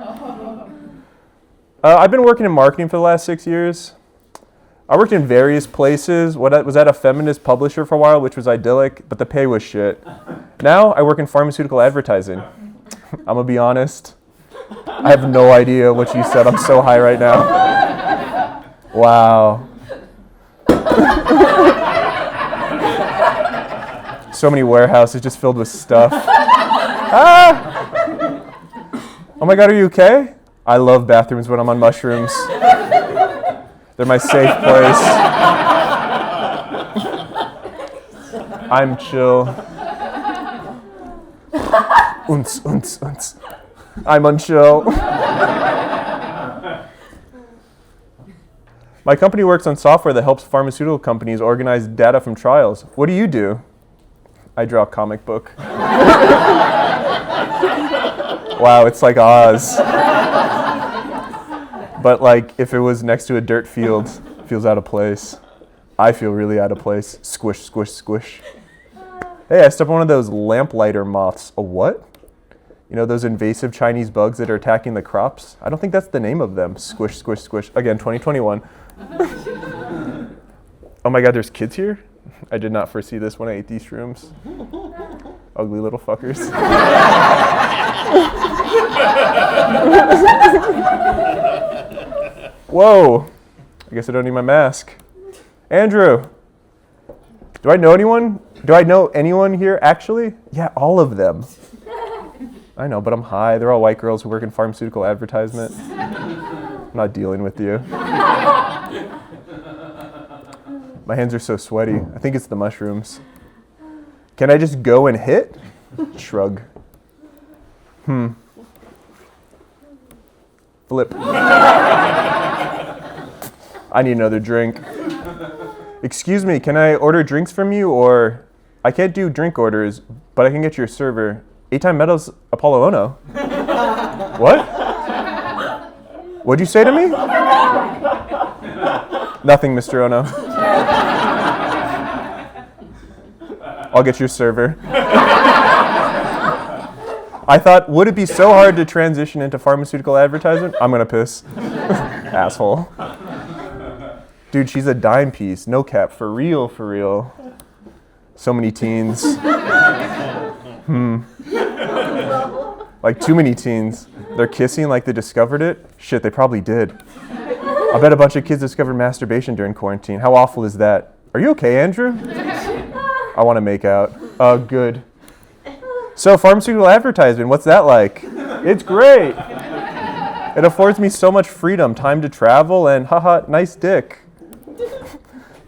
I've been working in marketing for the last 6 years. I worked in various places. I was at a feminist publisher for a while, which was idyllic, but the pay was shit. Now I work in pharmaceutical advertising. I'm gonna be honest. I have no idea what you said. I'm so high right now. Wow. So many warehouses just filled with stuff. Ah! Oh my God, are you okay? I love bathrooms when I'm on mushrooms. They're my safe place. I'm chill. Unce, unce, unce. I'm unchill. My company works on software that helps pharmaceutical companies organize data from trials. What do you do? I draw a comic book. Wow, it's like Oz. But like if it was next to a dirt field, it feels out of place. I feel really out of place. Squish, squish, squish. Hey, I stepped on one of those lamplighter moths. A what? You know those invasive Chinese bugs that are attacking the crops? I don't think that's the name of them. Squish, squish, squish. Again, 2021. Oh my God, there's kids here? I did not foresee this when I ate these shrooms. Ugly little fuckers. Whoa. I guess I don't need my mask. Andrew. Do I know anyone? Do I know anyone here, actually? Yeah, all of them. I know, but I'm high. They're all white girls who work in pharmaceutical advertisement. I'm not dealing with you. My hands are so sweaty. I think it's the mushrooms. Can I just go and hit? Shrug. Flip. I need another drink. Excuse me, can I order drinks from you, or I can't do drink orders, but I can get your server. 8-time medals Apollo Ono. What? What'd you say to me? Nothing, Mr. Ono. I'll get your server. I thought, would it be so hard to transition into pharmaceutical advertisement? I'm gonna piss. Asshole. Dude, she's a dime piece. No cap. For real, for real. So many teens. Like too many teens. They're kissing like they discovered it. Shit, they probably did. I bet a bunch of kids discovered masturbation during quarantine. How awful is that? Are you okay, Andrew? I want to make out. Good. So, pharmaceutical advertisement, what's that like? It's great. It affords me so much freedom, time to travel, and haha, nice dick.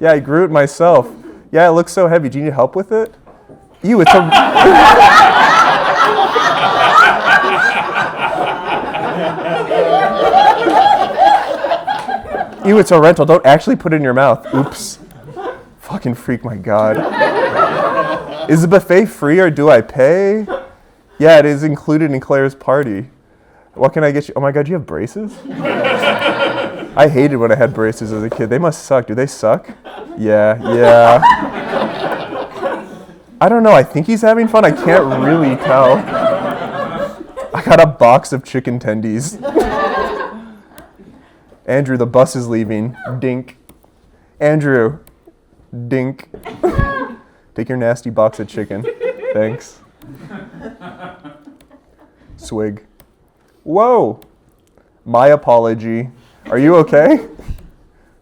Yeah, I grew it myself. Yeah, it looks so heavy. Do you need help with it? Ew, it's a... Ew, it's a rental. Don't actually put it in your mouth. Oops. Fucking freak, my God. Is the buffet free or do I pay? Yeah, it is included in Claire's party. What can I get you? Oh my God, you have braces? I hated when I had braces as a kid. They must suck. Do they suck? Yeah. I don't know. I think he's having fun. I can't really tell. I got a box of chicken tendies. Andrew, the bus is leaving. Dink. Andrew. Dink. Take your nasty box of chicken. Thanks. Swig. Whoa. My apology. Are you okay?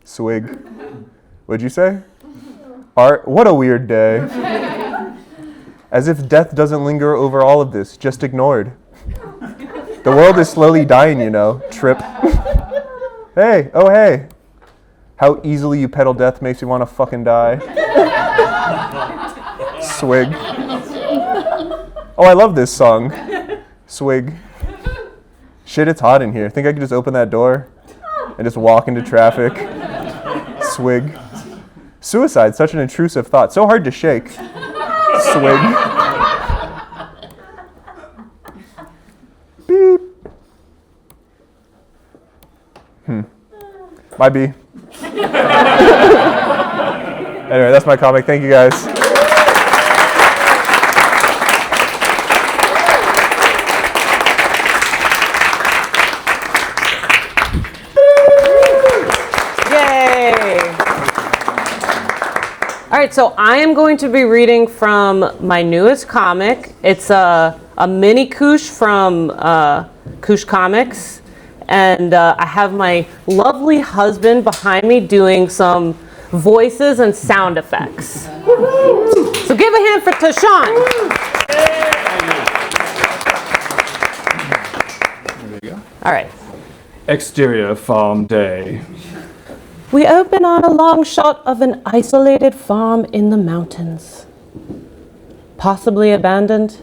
Swig. What'd you say? Art. What a weird day. As if death doesn't linger over all of this, just ignored. The world is slowly dying, you know. Trip. Hey, oh hey. How easily you peddle death makes me want to fucking die. Swig. Oh, I love this song. Swig. Shit, it's hot in here. Think I could just open that door and just walk into traffic? Swig. Suicide, such an intrusive thought. So hard to shake. Swig. Beep. Might be. Anyway, that's my comic. Thank you guys. All right, so I am going to be reading from my newest comic. It's a mini Koosh from Koosh Comix. And I have my lovely husband behind me doing some voices and sound effects. So give a hand for Tashawn. There you go. All right. Exterior farm day. We open on a long shot of an isolated farm in the mountains. Possibly abandoned.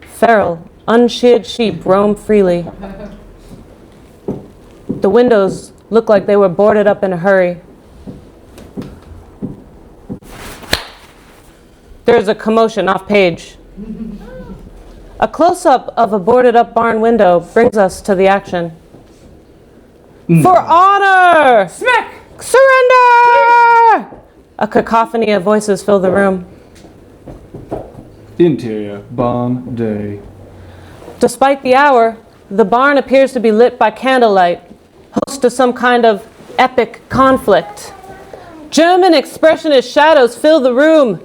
Feral, unsheared sheep roam freely. The windows look like they were boarded up in a hurry. There's a commotion off page. A close-up of a boarded up barn window brings us to the action. For honor! Smack! Surrender! A cacophony of voices fill the room. Interior barn day. Despite the hour, the barn appears to be lit by candlelight, host to some kind of epic conflict. German expressionist shadows fill the room,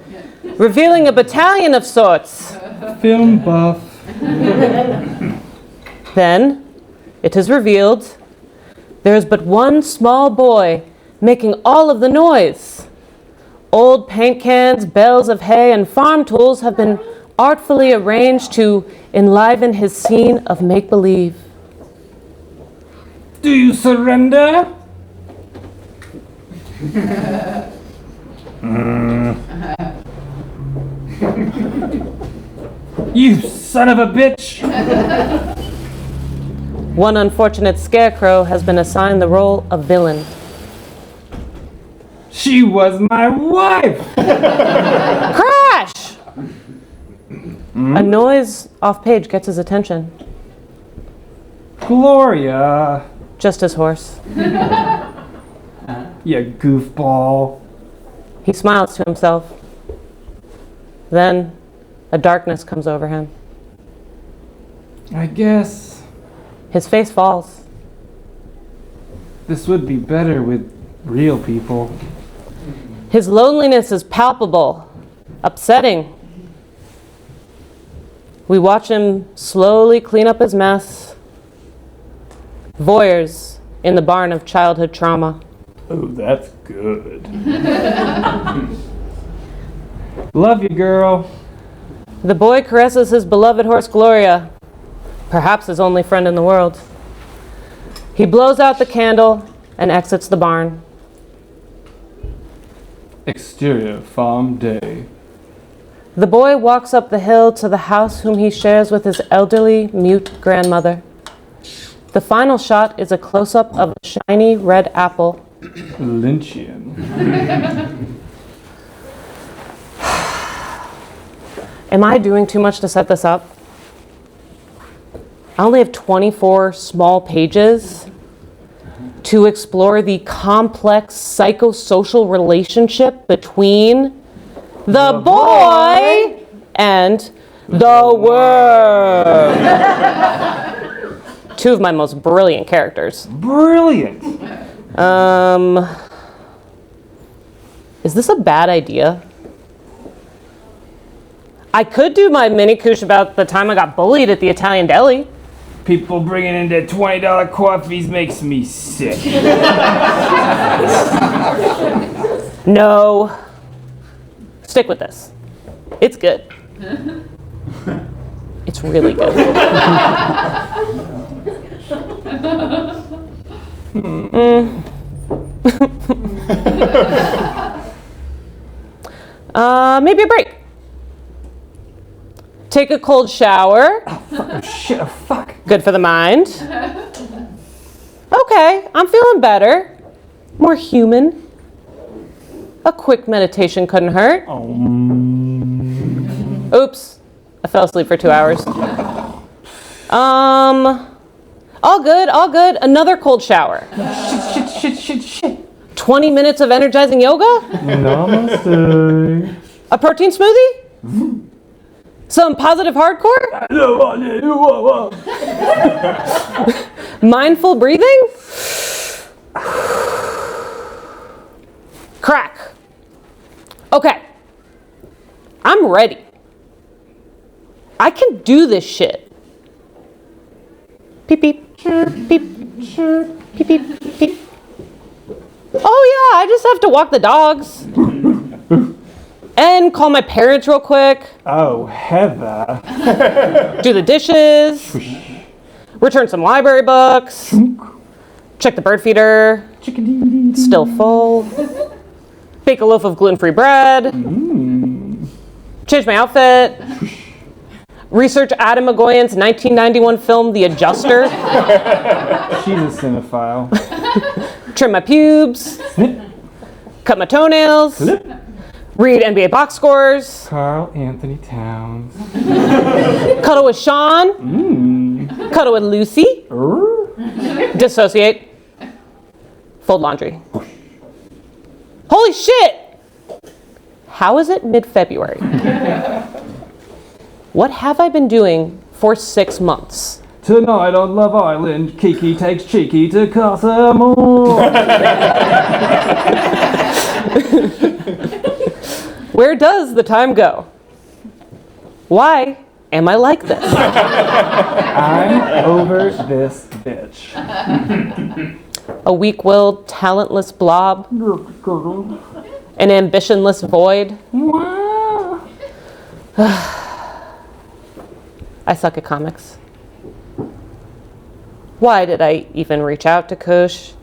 revealing a battalion of sorts. Film buff. Then, it is revealed, there is but one small boy making all of the noise. Old paint cans, bales of hay, and farm tools have been artfully arranged to enliven his scene of make-believe. Do you surrender? You son of a bitch! One unfortunate scarecrow has been assigned the role of villain. She was my wife! Crash! A noise off page gets his attention. Gloria! Just his horse. You goofball. He smiles to himself. Then a darkness comes over him. I guess His face falls. this would be better with real people. His loneliness is palpable, upsetting. We watch him slowly clean up his mess. Voyeurs in the barn of childhood trauma. Oh, that's good. Love you, girl. The boy caresses his beloved horse Gloria, perhaps his only friend in the world. He blows out the candle and exits the barn. Exterior farm day. The boy walks up the hill to the house whom he shares with his elderly, mute grandmother. The final shot is a close-up of a shiny red apple. Lynchian. Am I doing too much to set this up? I only have 24 small pages to explore the complex psychosocial relationship between the boy and the worm. Two of my most brilliant characters. Brilliant. Is this a bad idea? I could do my mini koosh about the time I got bullied at the Italian deli. People bringing in their $20 coffees makes me sick. No. Stick with this. It's good. It's really good. Maybe a break. Take a cold shower. Shit, fuck. Good for the mind. Okay, I'm feeling better. More human. A quick meditation couldn't hurt. Oops. I fell asleep for 2 hours. All good, all good. Another cold shower. Shit. 20 minutes of energizing yoga? Namaste. A protein smoothie? Some positive hardcore? Mindful breathing? Crack. Okay. I'm ready. I can do this shit. Beep, beep, chirp, beep, chirp, beep, beep, beep. Oh yeah, I just have to walk the dogs. And call my parents real quick. Oh, Heather. Do the dishes. Return some library books. Check the bird feeder. Still full. Bake a loaf of gluten-free bread. Change my outfit. Research Adam McGoyan's 1991 film, The Adjuster. She's a cinephile. Trim my pubes. Cut my toenails. Read NBA box scores. Carl Anthony Towns. Cuddle with Sean. Cuddle with Lucy. Dissociate. Fold laundry. Holy shit! How is it mid-February? What have I been doing for 6 months? Tonight on Love Island, Kiki takes Cheeky to Casa Amor. Where does the time go? Why am I like this? I'm over this bitch. A weak-willed, talentless blob? An ambitionless void? I suck at comics. Why did I even reach out to Kush?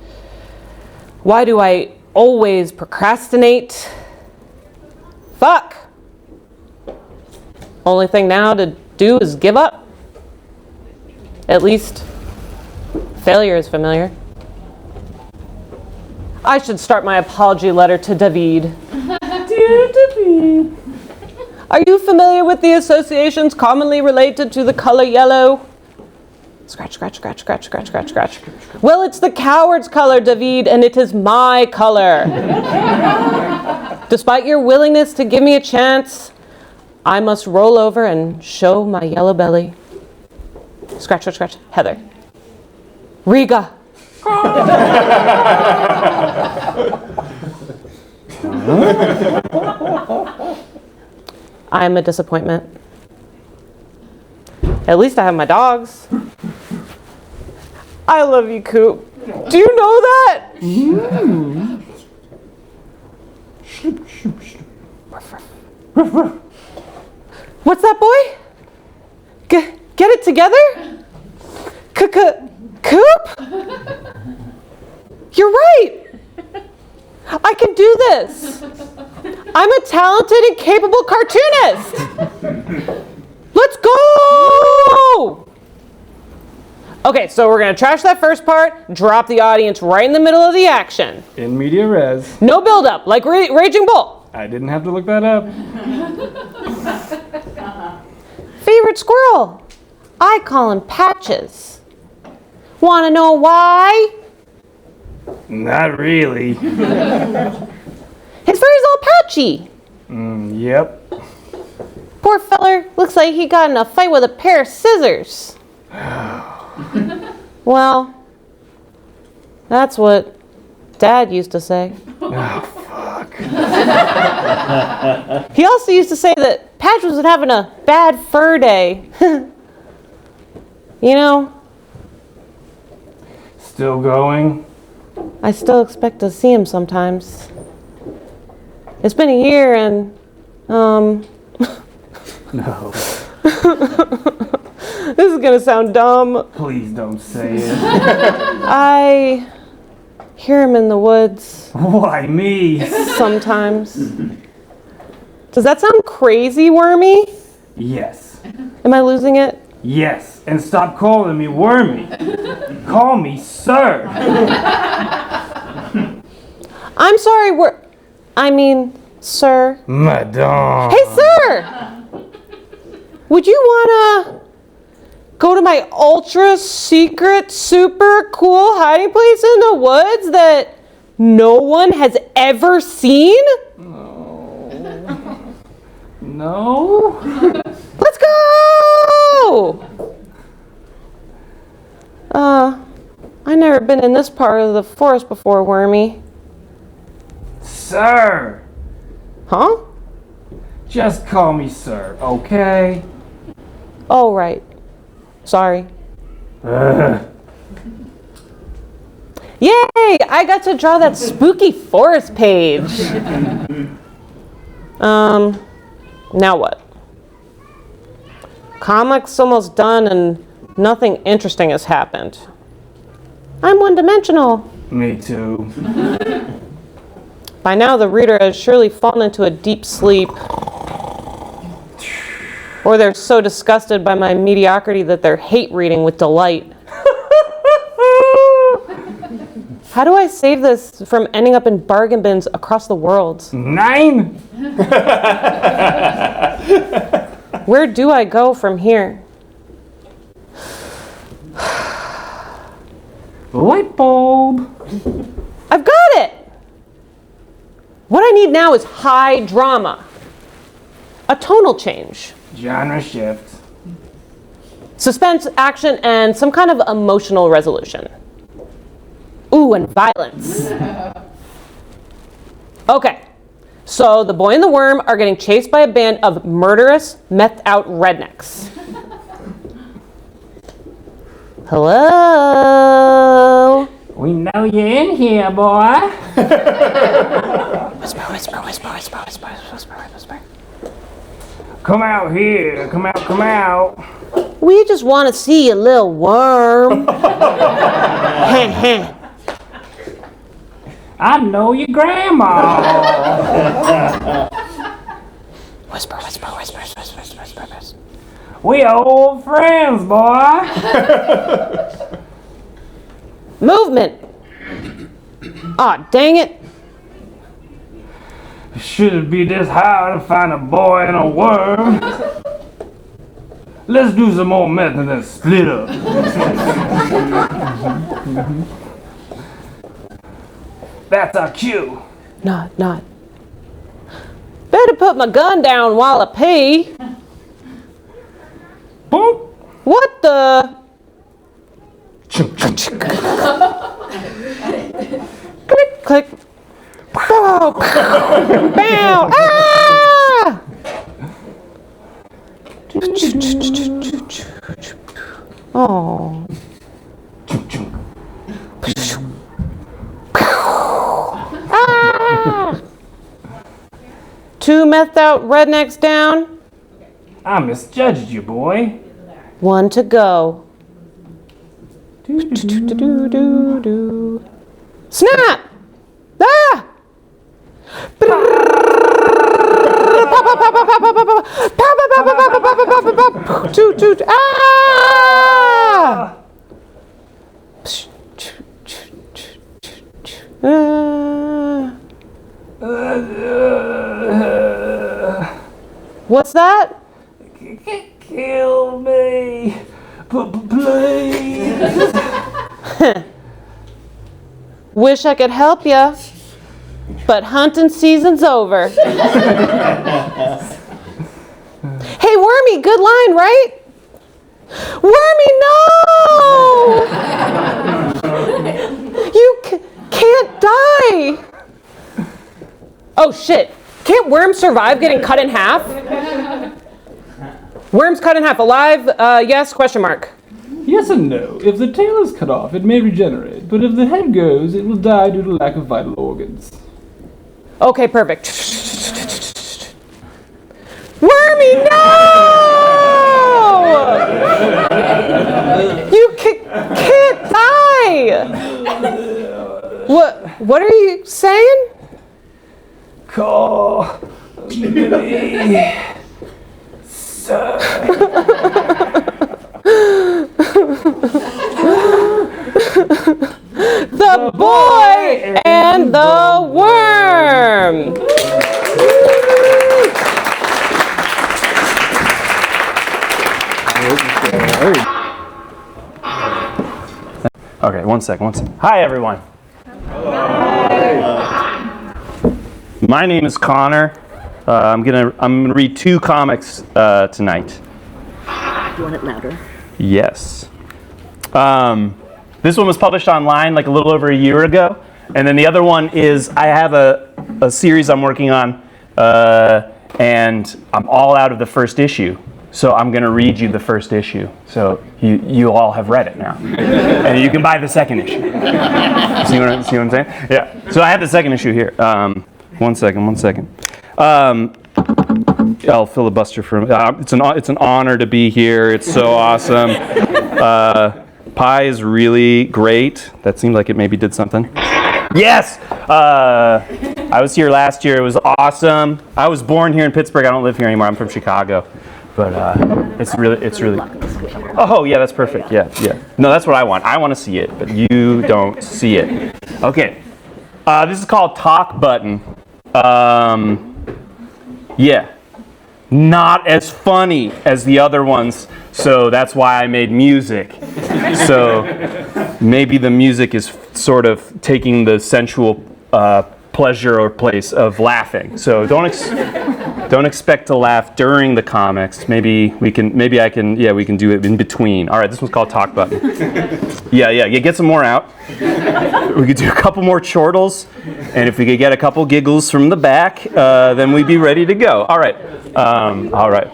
Why do I always procrastinate? Fuck! Only thing now to do is give up. At least, failure is familiar. I should start my apology letter to David. Dear David, are you familiar with the associations commonly related to the color yellow? Scratch, scratch, scratch, scratch, scratch, scratch, scratch. Well, it's the coward's color, David, and it is my color. Despite your willingness to give me a chance, I must roll over and show my yellow belly. Scratch, scratch, scratch. Heather. Riga. I'm a disappointment. At least I have my dogs. I love you, Coop. Do you know that? What's that, boy? Get it together? Coop? You're right. I can do this. I'm a talented and capable cartoonist. Let's go! Okay, so we're going to trash that first part, drop the audience right in the middle of the action. In media res. No build-up, like Raging Bull. I didn't have to look that up. Favorite squirrel? I call him Patches. Want to know why? Not really. His fur is all patchy. Yep. Poor feller looks like he got in a fight with a pair of scissors. Well, that's what Dad used to say. Oh, fuck. He also used to say that Patch was having a bad fur day. You know, Still going? I still expect to see him sometimes. It's been a year and, No. this is gonna sound dumb. Please don't say it. I hear him in the woods Why me? sometimes. Does that sound crazy, Wormy? Yes. Am I losing it? Yes. And stop calling me Wormy. Call me Sir. I'm sorry, sir. Madame. Hey, sir! Would you wanna go to my ultra secret, super cool hiding place in the woods that no one has ever seen? No? Let's go! I never been in this part of the forest before, Wormy. Sir. Huh? Just call me Sir, okay? Oh, right. Sorry. Yay! I got to draw that spooky forest page. Now what? Comic's almost done and nothing interesting has happened. I'm one-dimensional. Me too. By now, the reader has surely fallen into a deep sleep. Or they're so disgusted by my mediocrity that they're hate reading with delight. How do I save this from ending up in bargain bins across the world? 9? Where do I go from here? Light bulb. I've got it! What I need now is high drama. A tonal change. Genre shift. Suspense, action, and some kind of emotional resolution. Ooh, and violence. Okay. So the boy and the worm are getting chased by a band of murderous, methed out rednecks. Hello? We know you're in here, boy. Whisper, whisper, whisper, whisper, whisper, whisper, whisper. Come out here. Come out. We just want to see a little worm. I know your grandma. Whisper, whisper, whisper, whisper, whisper, whisper, whisper. We old friends, boy. Movement. Aw, dang it. Should it be this hard to find a boy and a worm? Let's do some more meth and then split up. That's our cue. Not. Better put my gun down while I pee. Boop. What the? Click, click. Bow, pow, bow, ah! Oh. Ah! 2 methed out rednecks down. I misjudged you, boy. 1 to go. Snap! Ah! Toot. Ah! What's that? Kill me, please. Wish I could help ya, but hunting season's over. Hey, Wormy, good line, right? Wormy, no! You can't die. Oh, shit. Can't worms survive getting cut in half? Worms cut in half, alive, yes, question mark. Yes and no. If the tail is cut off, it may regenerate, but if the head goes, it will die due to lack of vital organs. Okay, perfect. Wormy, no! You can't die! What are you saying? Call me, sir. The boy and the worm. Okay, one second. Hi, everyone. My name is Conor. I'm gonna read 2 comics tonight. Do you want it louder? Yes. This one was published online like a little over a year ago, and then the other one is I have a series I'm working on, and I'm all out of the first issue. So I'm going to read you the first issue. So you all have read it now. And you can buy the second issue. See what I'm saying? Yeah. So I have the second issue here. One second. I'll filibuster for it's an honor to be here. It's so awesome. Pie is really great. That seemed like it maybe did something. Yes! I was here last year. It was awesome. I was born here in Pittsburgh. I don't live here anymore. I'm from Chicago. But it's really. Oh yeah, that's perfect. Yeah. No, that's what I want. I want to see it, but you don't see it. Okay. This is called Talk Button. Yeah. Not as funny as the other ones, so that's why I made music. So maybe the music is sort of taking the sensual pleasure or place of laughing. So don't expect to laugh during the comics. Maybe we can do it in between. All right, this one's called Talk Button. Yeah, get some more out. We could do a couple more chortles. And if we could get a couple giggles from the back, then we'd be ready to go. All right. All right.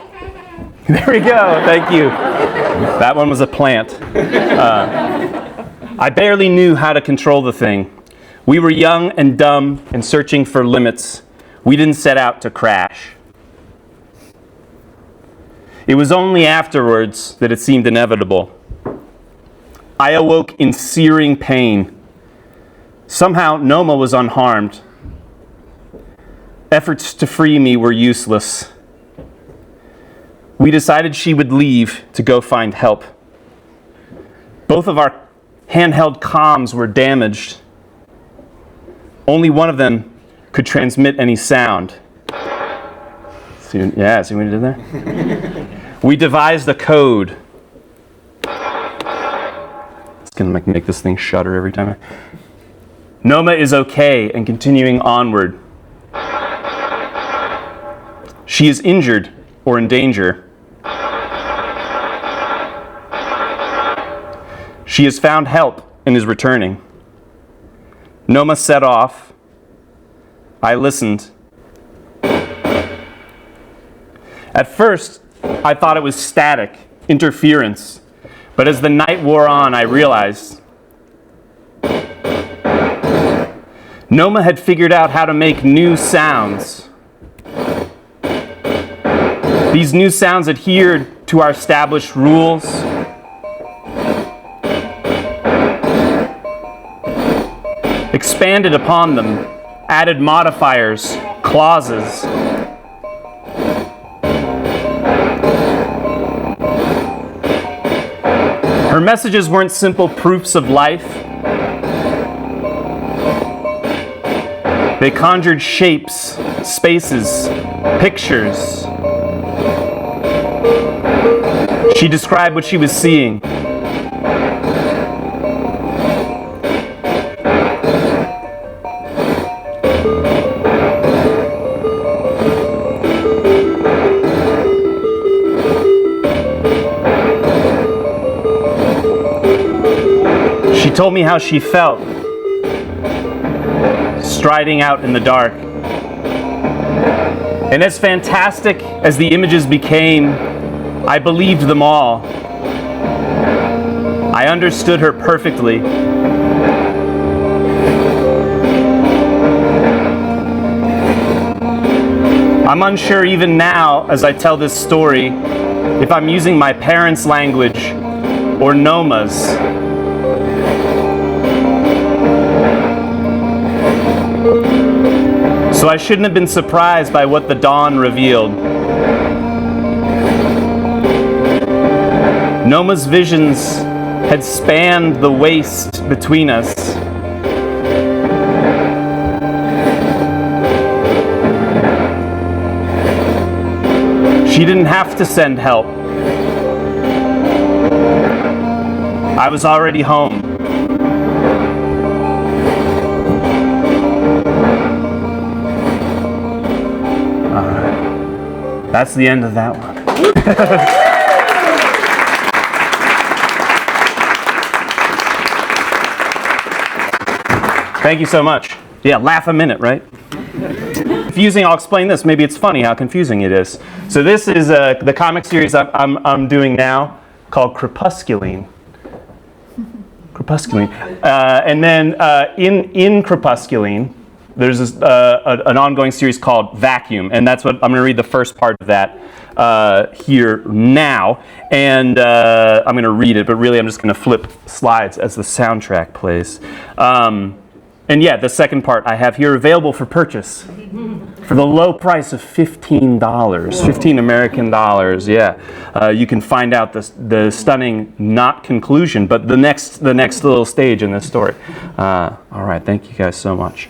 There we go. Thank you. That one was a plant. I barely knew how to control the thing. We were young and dumb and searching for limits. We didn't set out to crash. It was only afterwards that it seemed inevitable. I awoke in searing pain. Somehow, Noma was unharmed. Efforts to free me were useless. We decided she would leave to go find help. Both of our handheld comms were damaged. Only one of them could transmit any sound. See what you did there? We devised a code. It's gonna make this thing shudder every time. Noma is okay and continuing onward. She is injured or in danger. She has found help and is returning. Noma set off. I listened. At first, I thought it was static, interference. But as the night wore on, I realized Noma had figured out how to make new sounds. These new sounds adhered to our established rules. Expanded upon them, added modifiers, clauses. Her messages weren't simple proofs of life. They conjured shapes, spaces, pictures. She described what she was seeing. She told me how she felt, striding out in the dark. And as fantastic as the images became, I believed them all. I understood her perfectly. I'm unsure even now, as I tell this story, if I'm using my parents' language or Noma's. So I shouldn't have been surprised by what the dawn revealed. Noma's visions had spanned the waste between us. She didn't have to send help. I was already home. That's the end of that one. Thank you so much. Yeah, laugh a minute, right? Confusing, I'll explain this. Maybe it's funny how confusing it is. So this is the comic series I'm doing now called Crepusculine. Crepusculine. And then in Crepusculine, there's this, an ongoing series called Vacuum, and that's what I'm going to read the first part of that here now. And I'm going to read it, but really I'm just going to flip slides as the soundtrack plays. And yeah, the second part I have here available for purchase for the low price of $15, 15 American dollars. Yeah, you can find out the stunning not conclusion, but the next little stage in this story. All right, thank you guys so much.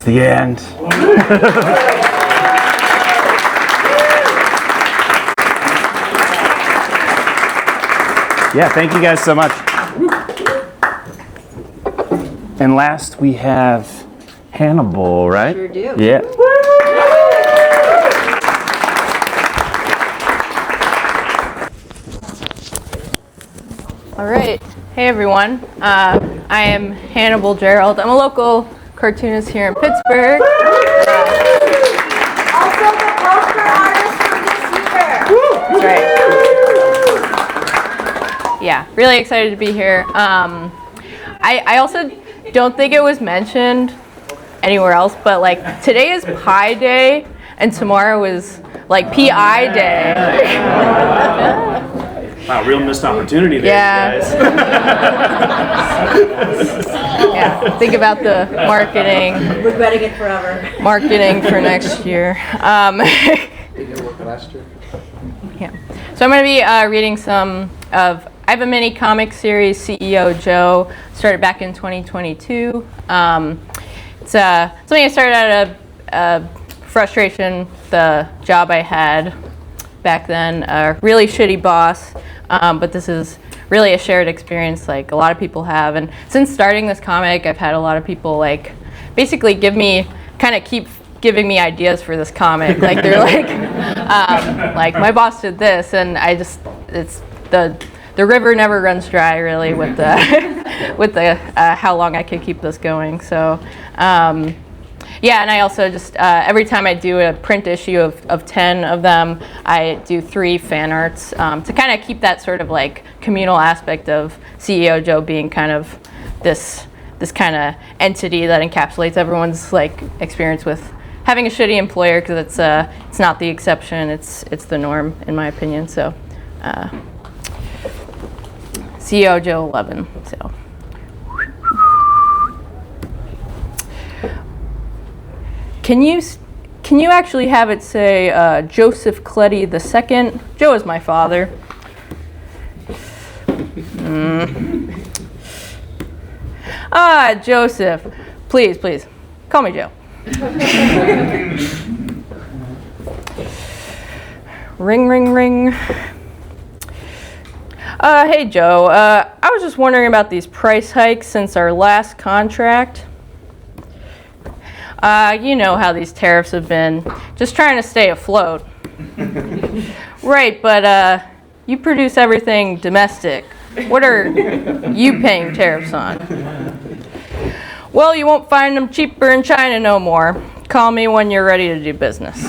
It's the end. Yeah, thank you guys so much. And last we have Hannibal, right? Sure do. Yeah. All right. Hey, everyone. I am Hannibal Gerald. I'm a local cartoonist here in Pittsburgh. Also the poster artist for this year. That's right. Yeah, really excited to be here. I also don't think it was mentioned anywhere else, but like today is Pi Day and tomorrow is like PI Day. Wow, real missed opportunity there, Yeah. you guys. Yeah, think about the marketing. Regretting it forever. Marketing for next year. Yeah. So I'm going to be reading some of. I have a mini comic series, CEO Joe, started back in 2022. It's something I started out of frustration, the job I had back then, a really shitty boss, but this is really a shared experience like a lot of people have. And since starting this comic, I've had a lot of people like basically keep giving me ideas for this comic. Like they're like my boss did this, and it's the river never runs dry really with the how long I could keep this going. So yeah, and I also just every time I do a print issue of 10 of them, I do 3 fan arts to kind of keep that sort of like communal aspect of CEO Joe being kind of this kind of entity that encapsulates everyone's like experience with having a shitty employer, because it's not the exception, it's the norm in my opinion. So CEO Joe 11. So can you actually have it say Joseph Cleddy II? Joe is my father. Joseph. Please, call me Joe. Ring, ring, ring. Hey Joe, I was just wondering about these price hikes since our last contract. You know how these tariffs have been, just trying to stay afloat. Right, but you produce everything domestic. What are you paying tariffs on? Well, you won't find them cheaper in China no more. Call me when you're ready to do business.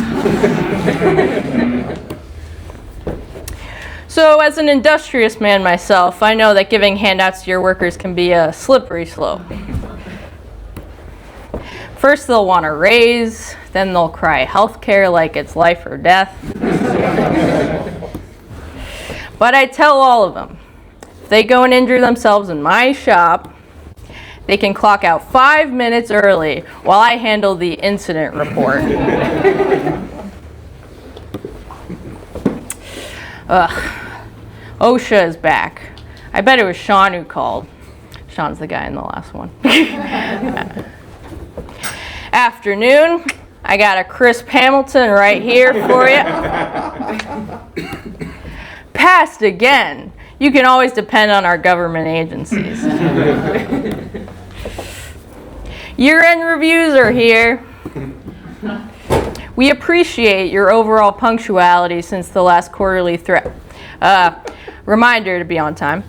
So as an industrious man myself, I know that giving handouts to your workers can be a slippery slope. First they'll want a raise, then they'll cry healthcare like it's life or death. But I tell all of them, if they go and injure themselves in my shop, they can clock out 5 minutes early while I handle the incident report. Ugh. OSHA is back. I bet it was Sean who called. Sean's the guy in the last one. Afternoon. I got a crisp Hamilton right here for you. Passed again. You can always depend on our government agencies. Year-end reviews are here. We appreciate your overall punctuality since the last quarterly reminder to be on time.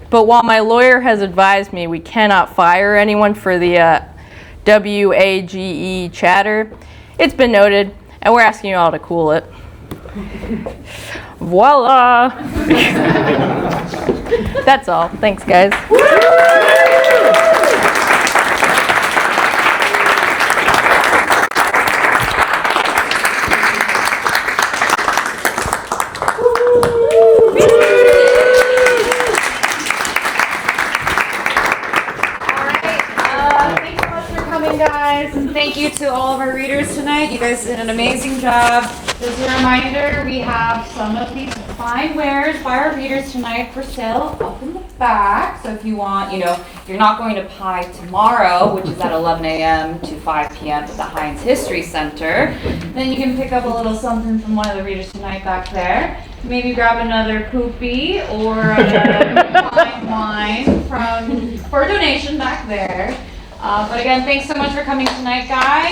But while my lawyer has advised me we cannot fire anyone for the WAGE chatter, it's been noted, and we're asking you all to cool it. Voila! That's all. Thanks, guys. Thank you to all of our readers tonight. You guys did an amazing job. Just a reminder, we have some of these fine wares by our readers tonight for sale up in the back. So if you want, you're not going to Pie tomorrow, which is at 11 a.m. to 5 p.m. at the Heinz History Center, then you can pick up a little something from one of the readers tonight back there. Maybe grab another poopy or a fine wine for a donation back there. But again, thanks so much for coming tonight, guys.